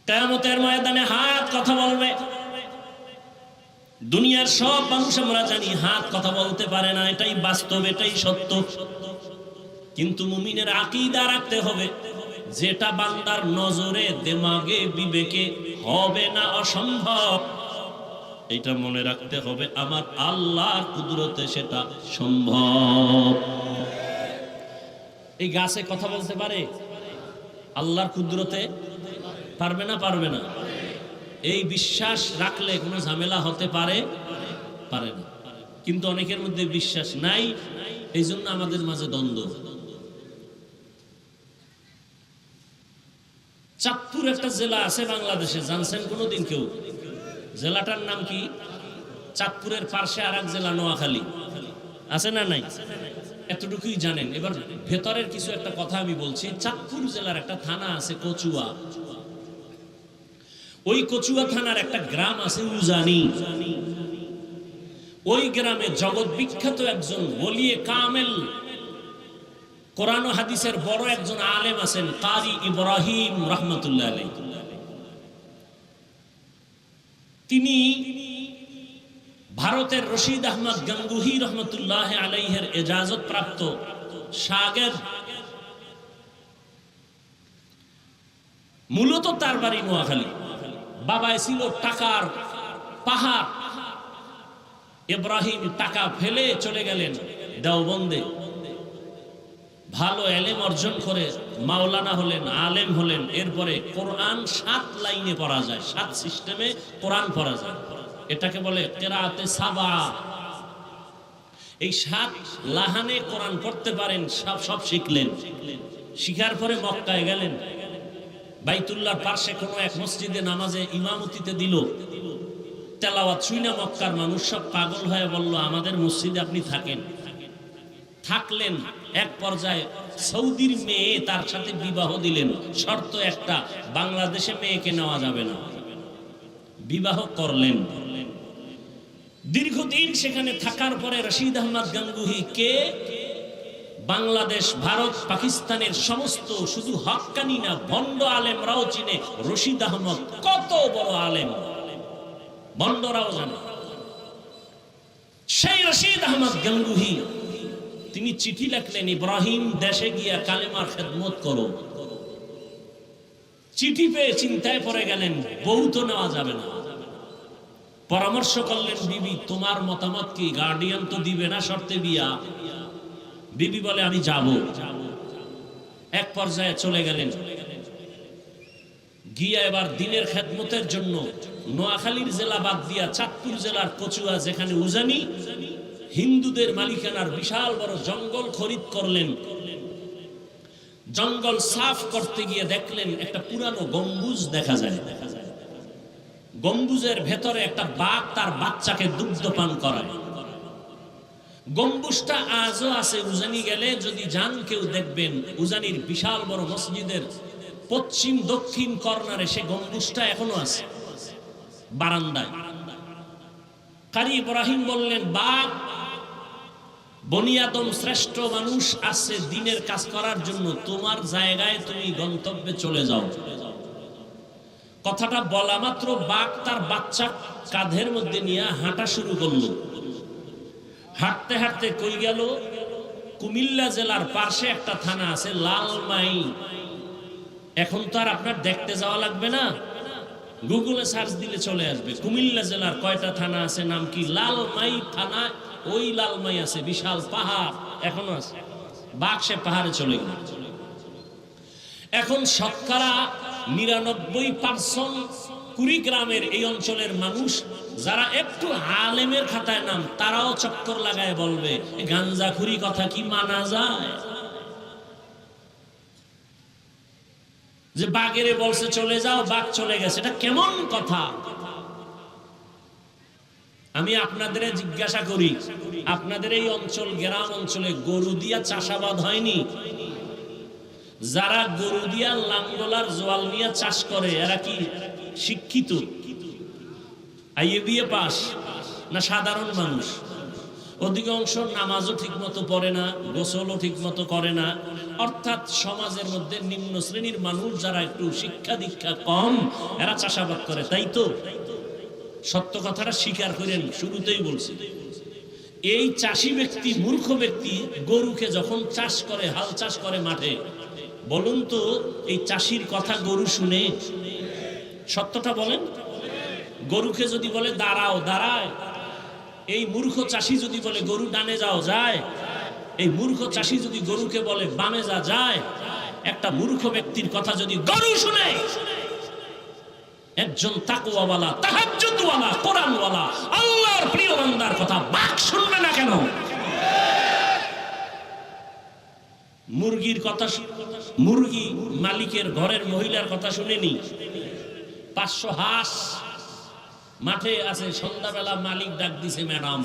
কিয়ামতের ময়দানে হাত কথা বলবে। দুনিয়ার সব মানুষ আমরা জানি হাত কথা বলতে পারে না, এটাই বাস্তব, এটাই সত্য। কিন্তু মুমিনের আকীদা রাখতে হবে, যেটা বান্দার নজরে, দিমাগে, বিবেকে হবে না, অসম্ভব, এটা মনে রাখতে হবে আমার আল্লাহর কুদরতে সেটা সম্ভব। এই গাছে কথা বলতে পারে, আল্লাহর কুদরতে পারবে না? পারবে না। এই বিশ্বাস রাখলে কোনো ঝামেলা হতে পারে? পারে না। কিন্তু অনেকের মধ্যে বিশ্বাস নাই, এই জন্য আমাদের মাঝে দ্বন্দ্ব। চাঁদপুর একটা জেলা আছে বাংলাদেশে, জানছেন কোনদিন কেউ? জেলাটার নাম কি? চাঁদপুরের পাশে আর এক জেলা নোয়াখালী আছে না নাই? এতটুকুই জানেন। এবার ভেতরের কিছু একটা কথা আমি বলছি। চাঁদপুর জেলার একটা থানা আছে কচুয়া। ওই কচুয়া থানার একটা গ্রাম আছে উজানি। ওই গ্রামে জগৎ বিখ্যাত একজন ওলিয়ে কামেল, কোরআন ও হাদিসের বড় একজন আলেম আছেন, কারি ইব্রাহিম রহমতুল্লাহ আলাইহি। তিনি ভারতের রশিদ আহমদ গঙ্গুহি রহমতুল্লাহ আলাইহির ইজাজত প্রাপ্ত শাগির্দ। মূলত তার বাড়ি নোয়াখালী। বাবায় ছিল টাকার পাহাড়। ইব্রাহিম টাকা ফেলে চলে গেলেন দেওবন্দে, ভালো এলেম অর্জন করে মাওলানা হলেন, আলেম হলেন। এরপরে কোরআন 7 লাইনে পড়া যায়, 7 সিস্টেমে কোরআন পড়া যায়, এটাকে বলে কিরাআতে সাবা। এই 7 লাহানে কোরআন পড়তে পারেন, সব শিখলেন। শিখার পরে মক্কায় গেলেন, বাইতুল্লাহর পাশে কোনো এক মসজিদে নামাজে ইমামতিতে দিল। তেলাওয়াত শুনে মক্কার মানুষ সব পাগল হয়ে বলল, আমাদের মসজিদে আপনি থাকেন। থাকলেন। এক পর্যায়ে সৌদির মেয়ে তার সাথে বিবাহ দিলেন। শর্ত একটা, বাংলাদেশে মেয়েকে নেওয়া যাবে না। বিবাহ করলেন। দীর্ঘদিন সেখানে থাকার পরে রশিদ আহমদ গঙ্গুহি কে বাংলাদেশ, ভারত, পাকিস্তানের সমস্ত শুধু হক্কানি না ভণ্ড আলেমরাও চিনে। রশিদ আহমদ কত বড় আলেম, ভণ্ডরাও জানে। সেই রশিদ আহমদ গঙ্গুহি তিনি চিঠি লিখলেন, ইব্রাহিম দেশে গিয়া কালেমার খেদমত করো। চিঠি পেয়ে চিন্তায় পড়ে গেলেন, বউ তো নেওয়া যাবে না। পরামর্শ করলেন, বিবি তোমার মতামত কি? গার্ডিয়ান তো দিবে না শর্তে বিয়া। বিবি বলে আমি যাব। এক পর্যায়ে চলে গেলেন। গিয়া এবার দিনের খেদমতের জন্য নোয়াখালীর জেলা বাদ দিয়া চাঁদপুর জেলার কচুয়া, যেখানে উজানি হিন্দুদের মালিকানার বিশাল বড় জঙ্গল খরিদ করলেন। জঙ্গল সাফ করতে গিয়ে দেখলেন একটা পুরানো গম্বুজ দেখা যায়। গম্বুজের ভেতরে একটা বাঘ তার বাচ্চাকে দুগ্ধ পান করায়। গম্বুজটা আজও আছে। উজানি গেলে যদি যান কেউ দেখবেন, উজানির বিশাল বড় মসজিদের পশ্চিম দক্ষিণ কর্নারে সে গম্বুজটা এখনো আছে, বারান্দায়। কারি ইব্রাহিম বললেন, বাঘ বনি আদম শ্রেষ্ঠ মানুষ আছে দ্বীনের কাজ করার জন্য, তোমার জায়গায় তুমি গন্তব্যে চলে যাও। কথাটা বলা মাত্র বাঘ তার বাচ্চা কাঁধের মধ্যে নিয়ে হাঁটা শুরু করলো। হাঁটতে হাঁটতে কই গেল, কুমিল্লা জেলার পাশে একটা থানা আছে লালমাই। এখন তো আর আপনার দেখতে যাওয়া লাগবে না, গুগলে সার্চ দিলে চলে আসবে কুমিল্লা জেলার কয়টা থানা আছে, নাম কি লালমাই থানা। ওই লালমাই আছে, বিশাল পাহাড় এখনো আছে। বাঘ সে পাহাড়ে চলে গেল। এখন শতকরা 99% কুড়িগ্রামের এই অঞ্চলের মানুষ যারা একটু আলেমের খাতায় নাম, তারাও চক্কর লাগায় বলবে, গাঞ্জাখুরি কথা কি মানা যায়? যে বাঘেরে বলছে চলে যাও, বাঘ চলে গেছে, এটা কেমন কথা? আমি আপনাদের জিজ্ঞাসা করি, আপনাদের এই অঞ্চল গ্রাম অঞ্চলে গরু দিয়া চাষাবাদ হয়নি? যারা গরু দিয়া লাঙ্গলার জোয়াল নিয়ে চাষ করে এরা কি শিক্ষিত, আইএ পাস না সাধারণ মানুষ? অধিকাংশ নামাজও ঠিক মতো পড়ে না, গোসলও ঠিক মতো করে না। অর্থাৎ সমাজের মধ্যে নিম্ন শ্রেণীর মানুষ যারা একটু শিক্ষা দীক্ষা কম, এরা চাষাবাদ করে, তাই তো? সত্য কথাটা স্বীকার করেন, শুরুতেই বলছি। এই চাষী ব্যক্তি, মূর্খ ব্যক্তি গরুকে যখন চাষ করে, হাল চাষ করে মাঠে, বলুন তো এই চাষির কথা গরু শুনে? সত্যটা বলেন। গরুকে যদি বলে দাঁড়াও, দাঁড়ায়। এই মূর্খ চাষি যদি বলে গরু ডানে যাও, যায়। এই মূর্খ চাষি যদি গরুকে বলে বামে যা, যায়। একটা মূর্খ ব্যক্তির কথা যদি গরু শুনে, একজন তাকওয়াওয়ালা, তাহাজ্জুদওয়ালা, কোরআনওয়ালা, আল্লাহর প্রিয় বান্দার কথা বাঘ শুনবে না কেন? মুরগির কথা, মুরগি মালিকের ঘরের মহিলার কথা শুনেনি? 500 হাঁস মাঠে আছে, সন্ধ্যাবেলা মালিক ডাক দিছে ম্যাডাম,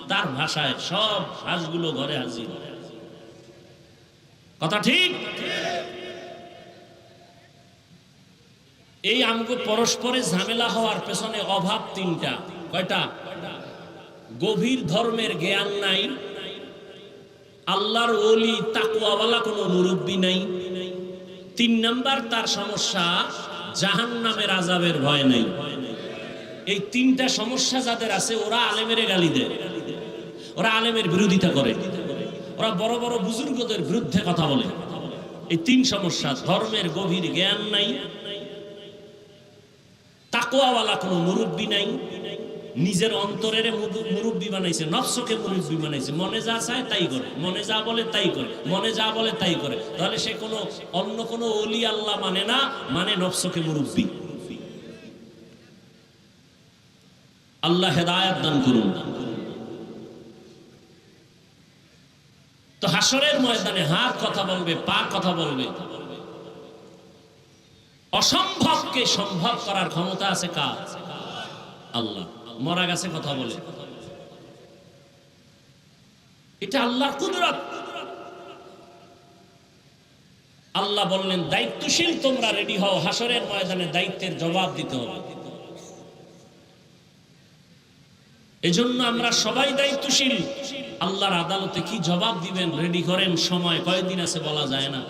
তার ভাষায় সব হাঁসগুলো ঘরে হাজির। কথা ঠিক? এই আমগো পরস্পরে ঝামেলা হওয়ার পেছনে অভাব তিনটা। কয়টা? গভীর ধর্মের জ্ঞান নাই, আল্লাহর ওলি তাকওয়াওয়ালা কোনো মুরব্বী নাই। 3 নাম্বার তার সমস্যা, জাহান্নামের আযাবের ভয় নাই। এই 3টা সমস্যা যাদের আছে, ওরা আলেমের গালি দেয়, ওরা আলেমের বিরোধিতা করে, ওরা বড় বড় বুজুর্গদের বিরুদ্ধে কথা বলে। এই 3 সমস্যা, ধর্মের গভীর জ্ঞান নাই, তাকওয়াওয়ালা কোনো মুরব্বী নাই, নিজের অন্তরের মুরব্বী বানাইছে, নফসকে মুরব্বী বানাইছে, মনে যা চায় তাই করে, মনে যা বলে তাই করে, মনে যা বলে তাই করে। তাহলে সে কোনো অন্য কোনো ওলি আল্লাহ মানে না, মানে নফসকে মুরব্বী। আল্লাহ হেদায়েত দান করুন। তো হাসরের ময়দানে হাত কথা বলবে, পা কথা বলবে। অসম্ভবকে সম্ভব করার ক্ষমতা আছে কার? আল্লাহ। মরা গাছে কথা বলে, এটা আল্লাহর কুদরত। আল্লাহ বললেন দায়িত্বশীল তোমরা রেডি হও, হাসরের ময়দানে দায়িত্বের জবাব দিতে হবে। এজন্য আমরা সবাই দায়িত্বশীল। আল্লাহর আদালতে কি জবাব দিবেন রেডি করেন। সময় কয়দিন আছে বলা যায় না।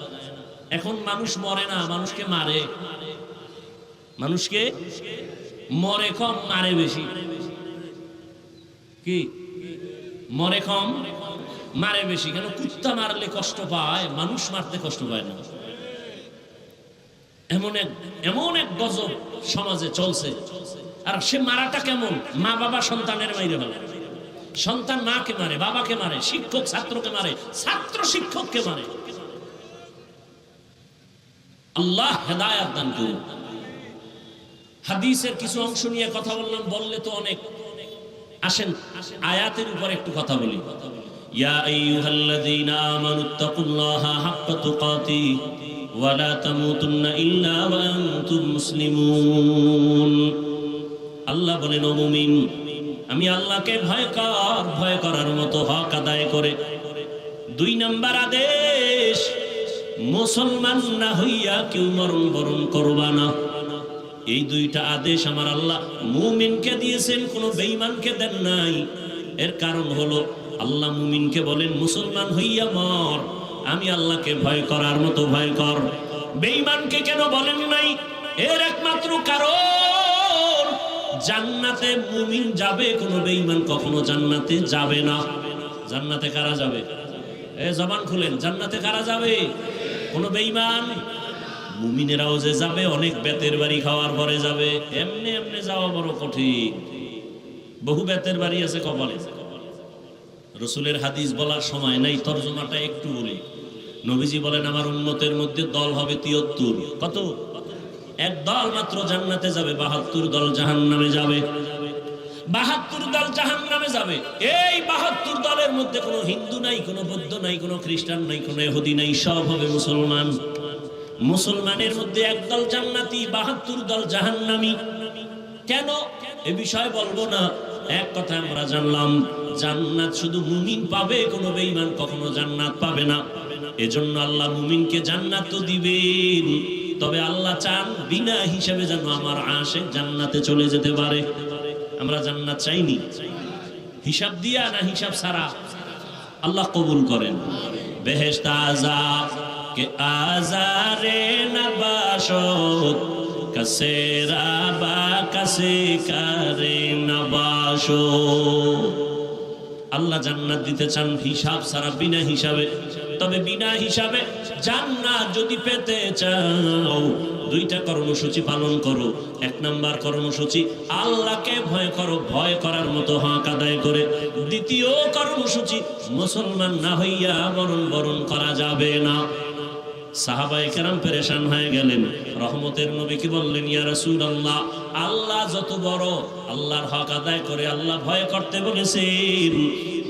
এখন মানুষ মরে না, মানুষকে মারে। মানুষকে মরে কম, মারে বেশি। কি মরে কম, মারে বেশি? কেন? কুত্তা মারলে কষ্ট পায়, মানুষ মারতে কষ্ট পায় না। এমন এক গজব সমাজে চলছে। আর সে মারাটা কেমন? মা বাবা সন্তানের মাইরে ফেলে, সন্তান মাকে মারে, বাবাকে মারে, শিক্ষক ছাত্রকে মারে, ছাত্র শিক্ষককে মারে। আল্লাহ হেদায়েত দান করুন। হাদিসের কিছু অংশ নিয়ে কথা বললাম, বললে তো অনেক। আসেন আয়াতের উপর একটু কথা বলি। ইয়া আইয়ুহাল্লাযীনা আমানুত্তাকুল্লাহা হাক্কা তুকাতিহি ওয়া লা তামুতুন্না ইল্লা ওয়া আনতুম মুসলিমুন। আল্লাহ বলেন, ও মুমিন, আমি আল্লাহকে ভয় করার মতো হক আদায় করে। 2 নাম্বার আদেশ, মুসলমান না হইয়া কেউ মরণ বরণ করবা না। এই দুইটা আদেশ আমার আল্লাহ মুমিনকে দিয়েছেন, কোনো বেঈমানকে দেন নাই। এর কারণ হলো আল্লাহ মুমিনকে বলেন মুসলমান হইয়া মর, আমি আল্লাহকে ভয় করার মতো ভয় কর। বেঈমানকে কেন বলেন নাই? এর একমাত্র কারণ জান্নাতে মুমিন যাবে, কোনো বেঈমান কখনো জান্নাতে যাবে না। জান্নাতে কারা যাবে? জবান খুলেন, জান্নাতে কারা যাবে? কোনো বেঈমান। মুমিনেরাও যে যাবে, অনেক বেতের বাড়ি খাওয়ার পরে যাবে, এমনি এমনি যাওয়া বড় কঠিন। বহু বেতের বাড়ি আছে কপালে। রসুলের হাদিস বলার সময় নাই, তরজমাটা একটু বলি। নবীজি বলেন আমার উম্মতের মধ্যে দল হবে 73। কত? এক দল মাত্র জান্নাতে যাবে, 72 দল জাহান্নামে যাবে। 72 দল জাহান্নামে যাবে। এই 72 দলের মধ্যে কোনো হিন্দু নাই, কোনো বৌদ্ধ নাই, কোনো খ্রিস্টান নাই, কোনো ইহুদি নাই, সব হবে মুসলমান। মুসলমানের মধ্যে একদল জান্নাতি, 72 দল জাহান্নামী। কেন এ বিষয় বলবো না, এক কথা আমরা জানলাম, জান্নাত শুধু মুমিন পাবে, কোনো বেঈমান কখনো জান্নাত পাবে না। এজন্য আল্লাহ মুমিনকে জান্নাত তো দিবেন, তবে আল্লাহ চান বিনা হিসাবে যেন আমার আশিক জান্নাতে চলে যেতে পারে। আমরা জান্নাত চাইনি হিসাব দিয়া না হিসাব ছাড়া? আল্লাহ কবুল করেন। বেহেশত আযাব কে আযারে নবাশত কাসে রাবা কাসে কারে নবাশত। আল্লাহ জান্নাত দিতে চান হিসাব ছাড়া, বিনা হিসাবে। তবে বিনা হিসাবে জান্নাত যদি পেতে চাও, দুইটা কর্মসূচি পালন করো। এক নাম্বার কর্মসূচি আল্লাহকে ভয় করো, ভয় করার মতো হক আদায় করে। দ্বিতীয় কর্মসূচি মুসলমান না হইয়া বরণ করা যাবে না। সাহাবায়ে কেরাম পেরেশান হয়ে গেলেন, রহমতের নবীকে বললেন ইয়া রাসূলুল্লাহ, আল্লাহ যত বড়, আল্লাহর হক আদায় করে আল্লাহ ভয় করতে বলেছেন,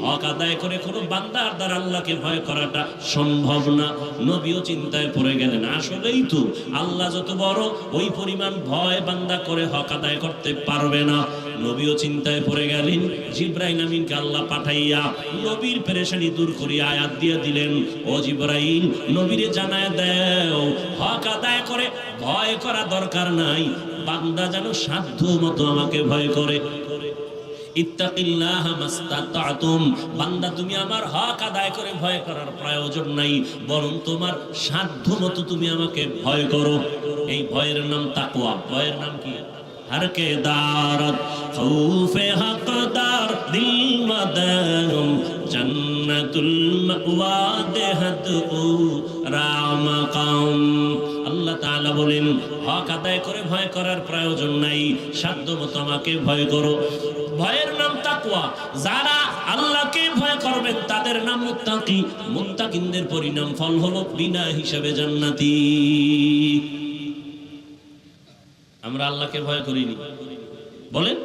হক আদায় করে কোনো বান্দার দ্বারা আল্লাহকে ভয় করাটা সম্ভব না। নবীও চিন্তায় পড়ে গেলেন, আসলেই তো আল্লাহ যত বড়, ওই পরিমাণ ভয় বান্দা করে হক আদায় করতে পারবে না। নবীও চিন্তায় পড়ে গেলেন। জিবরাইল আমিনকে আল্লাহ পাঠাইয়া নবীর পেরেশানি দূর করিয়া আয়াত দিয়ে দিলেন, ও জিবরাইল, নবীরে জানায় দাও, হক আদায় করে ভয় করা দরকার নাই, বান্দা যেন সাধ্য মতো আমাকে ভয় করে। ইত্তাকিল্লাহ মাস্তাতাতুম, বান্দা তুমি আমার হক আদায় করে ভয় করার প্রয়োজন নাই, বরং তোমার সাধ্য মতো তুমি আমাকে ভয় করো। এই ভয়ের নাম তাকওয়া। ভয়ের নাম কি? हर के दारत खौफे हकदार दिल मदम जन्नतुल मअवा देहत रामकाम। আল্লাহ তাআলা বলেন হক আদায় করে ভয় করার প্রয়োজন নাই, সাধ্যমতো আমাকে ভয় করো। ভয়ের নাম তাকওয়া। যারা আল্লাহকে ভয় করবেন তাদের নাম মুত্তাকি। মুত্তাকিনদের পরিণাম ফল হলো বিনা হিসাবে জান্নাতি। আমরা আল্লাহকে ভয় করিনি, বলেন?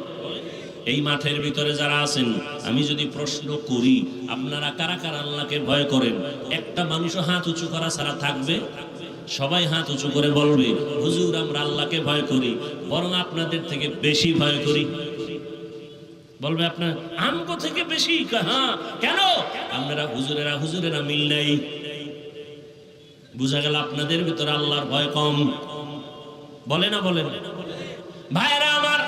এই মাঠের ভিতরে যারা আছেন, আমি যদি প্রশ্ন করি আপনারা কারা কারা আল্লাহকে ভয় করেন, একটা মানুষও হাত উঁচু করা ছাড়া থাকবে? সবাই হাত উঁচু করে বলবে হুজুর আমরা আল্লাহকে ভয় করি, বরং আপনাদের থেকে বেশি ভয় করি। বলবে আপনার আমগো থেকে বেশি? হ্যাঁ, কেন? আপনারা হুজুরেরা মিল নাই। বুঝা গেল আপনাদের ভিতরে আল্লাহর ভয় কম। বলে না বলেন? ভাইরা আমার,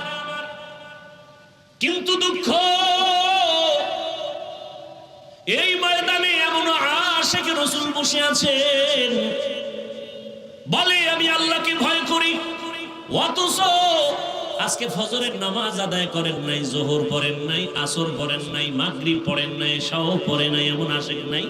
কিন্তু দুঃখ, এই ময়দানে এমন আশিক রাসূল বসে আছেন, বলে আমি আল্লাহকে ভয় করি, অথচ আজকে ফজরের নামাজ আদায় করেন নাই, যোহর পড়েন নাই, আসর পড়েন নাই, মাগরিব পড়েন নাই, এশাও পড়েন নাই, এমন আশিক নাই?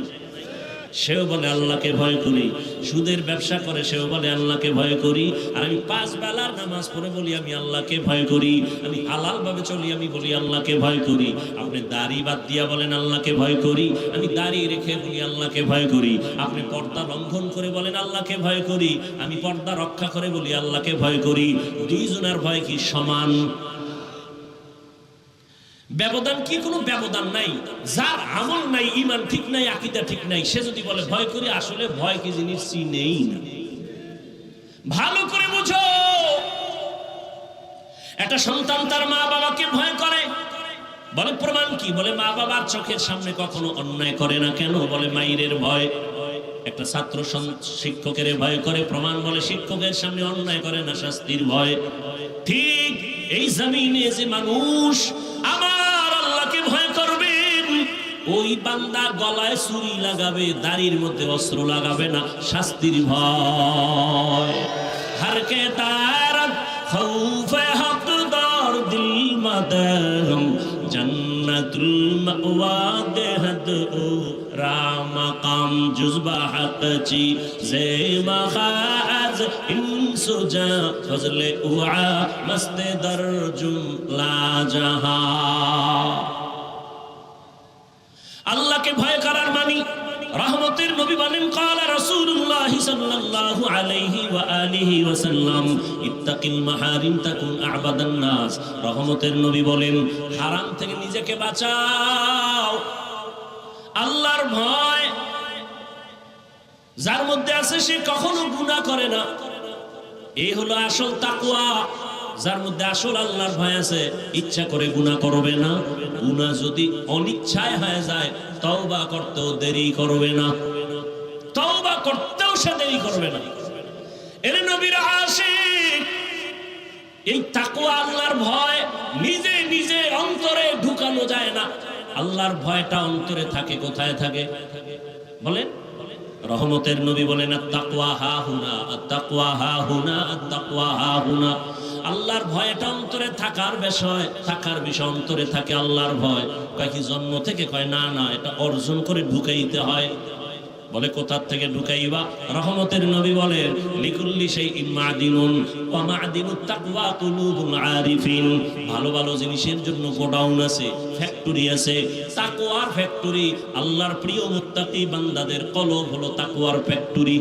সেও বলে আল্লাহকে ভয় করি। সুদের ব্যবসা করে সেও বলে আল্লাহকে ভয় করি। আর আমি 5 বেলার নামাজ পড়ে বলি আমি আল্লাহকে ভয় করি। আমি হালাল ভাবে চলি, আমি বলি আল্লাহকে ভয় করি। আপনি দাড়ি বাদ দিয়া বলেন আল্লাহকে ভয় করি। আমি দাড়ি রেখে বলি আল্লাহকে ভয় করি। আপনি পর্দা লঙ্ঘন করে বলেন আল্লাহকে ভয় করি। আমি পর্দা রক্ষা করে বলি আল্লাহকে ভয় করি। দুইজনের ভয় কি সমান? ব্যবধান কি? কোনো ব্যবধান নাই। যার আমল নাই, ঈমান ঠিক নাই, আকীদা ঠিক নাই, সে যদি বলে ভয় করি, আসলে ভয় কি জিনিস চিনেই না। ভালো করে বুঝো, একটা সন্তান তার মা বাবাকে ভয় করে, বলে প্রমাণ কি? বলে মা বাবার চোখের সামনে কখনো অন্যায় করে না। কেন? বলে মাইরের ভয়। একটা ছাত্র শিক্ষকের ভয় করে, প্রমাণ? বলে শিক্ষকের সামনে অন্যায় করে না, শাস্তির ভয়। ঠিক এই জমিনে যে মানুষ আমার আল্লাহকে ভয় করবেন, ওই বান্দা গলায় ছুরি লাগাবে, দাড়ির মধ্যে অস্ত্র লাগাবে না, শাস্তির ভয়। হরকে তারত খৌফে হকদার দিল মাদারম জন্নতুল মাওয়া দেহদ ও রাম কাম জুজবা হকচি জে মখাজ ইনসুজা ফজলে উআ মস্তে দরজুম লা জাহা। আল্লাহকে ভয় করার মানে রহমতের নবী বলেন قال رسول الله صلى الله عليه واله وسلم ইত্তাকিল মাহারিম তাকুন আ'বাদান নাস। রহমতের নবী বলেন হারাম থেকে নিজেকে বাঁচাও। আল্লাহর ভয় যার মধ্যে আছে সে কখনো গুনাহ করে না, এই হলো আসল তাকওয়া। যার মধ্যে আসল আল্লাহর ভয় আছে ইচ্ছা করে গুনাহ করবে না, গুনাহ যদি অনিচ্ছায় হয়ে যায় তওবা করতেও দেরি করবে না, তওবা করতেও সে দেরি করবে না। এর নবীর আশিক এই তাকওয়া আল্লাহর ভয় নিজে নিজে অন্তরে ঢুকানো যায় না। আল্লাহর ভয়টা অন্তরে থাকে, কোথায় থাকে বলেন? রহমতের নবী বলেন আত-তাকওয়া হাহুনা, আত-তাকওয়া হাহুনা, আত-তাকওয়া হাহুনা। আল্লাহর ভয়টা অন্তরে থাকার বিষয়, থাকার বিষয় অন্তরে থাকে আল্লাহর ভয়। কয় কি জন্ম থেকে? কয় না না, এটা অর্জন করে ঢুকাইতে হয়। বলে কোথা থেকে ঢুকাইবা? রহমতের নবী বলেন লিকুল্লি শাইইন মাদিনুন ওয়া মাদিনুত তাকওয়া কুলুবুল আরিফিন। ভালো ভালো জিনিসের জন্য গোডাউন আছে, ফ্যাক্টরি আছে, তাকওয়ার ফ্যাক্টরি। আল্লাহর প্রিয় মুত্তাকি বান্দাদের কলব হলো তাকওয়ার ফ্যাক্টরি,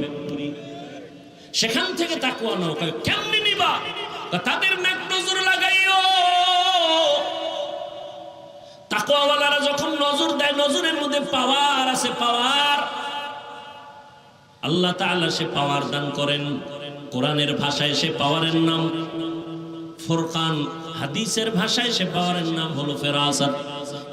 সেখান থেকে তাকওয়া নাও। কয় কেমনে নিবা? তাদের নেক নজর লাগাইও। তাকওয়াওয়ালারা যখন নজর দেয়, নজরের মধ্যে পাওয়ার আছে, পাওয়ার। আল্লাহ তাআলা সে পাওয়ার দান করেন। কোরআনের ভাষায় সে পাওয়ারের নাম ফুরকান, হাদিসের ভাষায় সে পাওয়ারের নাম হলো ফেরাসাত।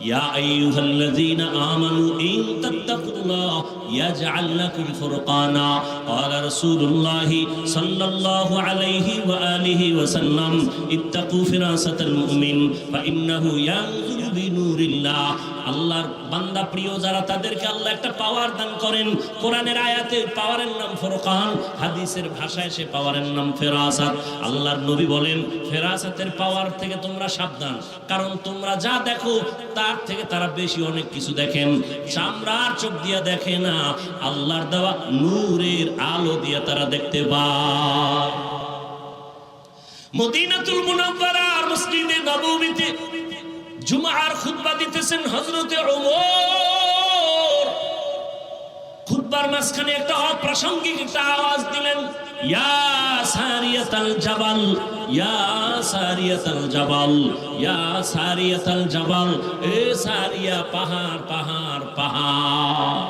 ইয়া আইয়ুহাল্লাযীনা আমানু ইন তাত্তাকুল্লাহ ইয়াজআল লাকুম ফুরকানা। ক্বালা রাসূলুল্লাহি সাল্লাল্লাহু আলাইহি ওয়া আলিহি ওয়া সাল্লাম ইত্তাকু ফিরাসাতাল মুমিন ফা ইন্নাহু ইয়ানজুরু বিনুরিল্লাহ। আল্লাহর বান্দা প্রিয় যারা, তাদেরকে আল্লাহ একটা পাওয়ার দান করেন। কোরআনের আয়াতে পাওয়ারের নাম ফুরকান, হাদিসের ভাষায় সে পাওয়ারের নাম ফেরাসাত। আল্লাহর নবী বলেন ফেরাসাতের পাওয়ার থেকে তোমরা সাবধান, কারণ তোমরা যা দেখো তার থেকে তারা বেশি অনেক কিছু দেখেন। চামড়ার চোখ দিয়া দেখে না, আল্লাহর দেওয়া নূরের আলো দিয়া তারা দেখতে পায়। মদিনাতুল মুনাওয়ারার মসজিদে নববীতে জুমার খুতবা দিতেছেন হযরতে ওমর। খুতবার মাঝখানে একটা অপ্রাসঙ্গিক একটা আওয়াজ দিলেন, ইয়া সারিয়াতাল জাবাল, ইয়া সারিয়াতাল জাবাল, ইয়া সারিয়াতাল জাবাল। এ সারিয়া, পাহাড় পাহাড় পাহাড়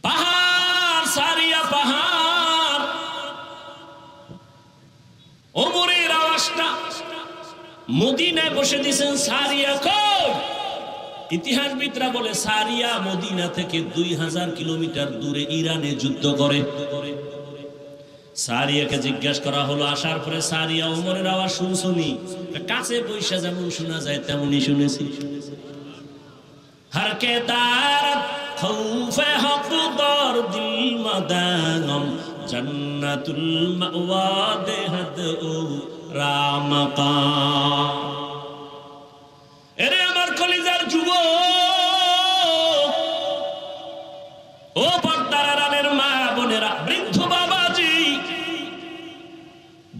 পাহাড়, সারিয়া পাহাড়। ওমরের আওয়াজটা মদিনায় বসে দিয়েছেন, সারিয়া কই? ইতিহাসবিদরা বলে সারিয়া মদিনা থেকে 2000 কিলোমিটার দূরে ইরানে যুদ্ধ করে। সারিয়াকে জিজ্ঞাসা করা হলো, আসার পরে সারিয়া ওমরের আওয়াজ শুনছনি? কাছে বৈশা যেমন শোনা যায় তেমনই শুনেছি। হরকে তারত খৌফে হকদার দিল মাদানম জন্নতুল মাওয়া দেহদ ও রাম কাম। এরে আমার কলিজার যুবক, ও পর্দার আড়ালের মা বোনেরা, বৃদ্ধ বাবাজি,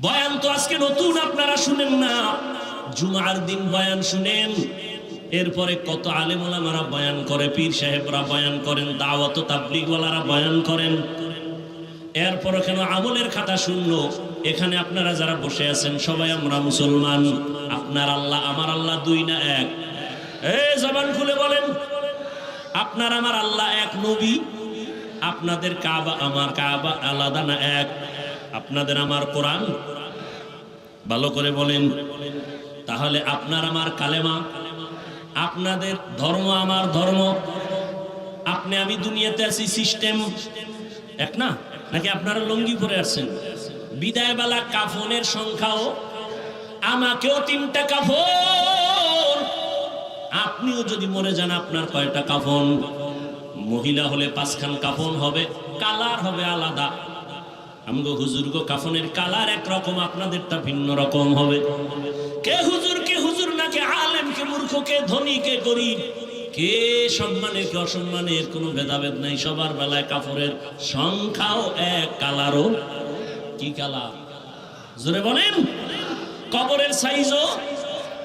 বয়ান তো আজকে নতুন আপনারা শুনেন না। জুমার দিন বয়ান শুনেন, এরপরে কত আলেম ওলামারা বয়ান করে, পীর সাহেবরা বয়ান করেন, দাওয়াত ও তাবলীগ ওয়ালারা বয়ান করেন। এরপরে কেন আমলের খাতা শুনলো? এখানে আপনারা যারা বসে আছেন সবাই আমরা মুসলমান। আপনার আল্লাহ আমার আল্লাহ দুই না এক? এই জবান খুলে বলেন, আপনার আমার আল্লাহ এক? নবী আপনাদের কাবা আমার কাবা আলাদা না এক? আপনাদের আমার কোরআন ভালো করে বলেন। তাহলে আপনার আমার কালেমা, আপনাদের ধর্ম আমার ধর্ম, আপনি আমি দুনিয়াতে আছি, সিস্টেম এক না? নাকি আপনারা লঙ্গি পরে আসছেন? বিদায় বেলা কাফনের সংখ্যাও, আমাকেও 3টা কাফন। আপনিও যদি মরে যান আপনার কয়টা কাফন? মহিলা হলে 5খান কাফন হবে, কালার হবে আলাদা। আমগো হুজুর গো কাফনের কালার একরকম, আপনাদেরটা ভিন্ন রকম হবে। কে হুজুর না, কে আলেম, কে মূর্খ, কে ধনী, কে গরিব, কে সম্মানের, কে অসম্মানের, কোনো ভেদাভেদ নাই। সবার বেলায় কাফনের সংখ্যাও এক, কালারও কি কালার? জোরে বলেন। কবরের সাইজও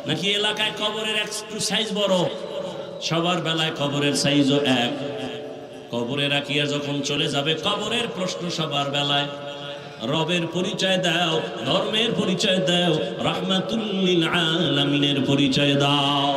নাকি এলাকায় কবরের একটু সাইজ বড়, সবার বেলায় কবরের সাইজও এক। কবরে রাখিয়া যখন চলে যাবে, কবরের প্রশ্ন সবার বেলায়। রবের পরিচয় দাও, ধর্মের পরিচয় দাও, রাহমাতুল লিল আলামিনের পরিচয় দাও।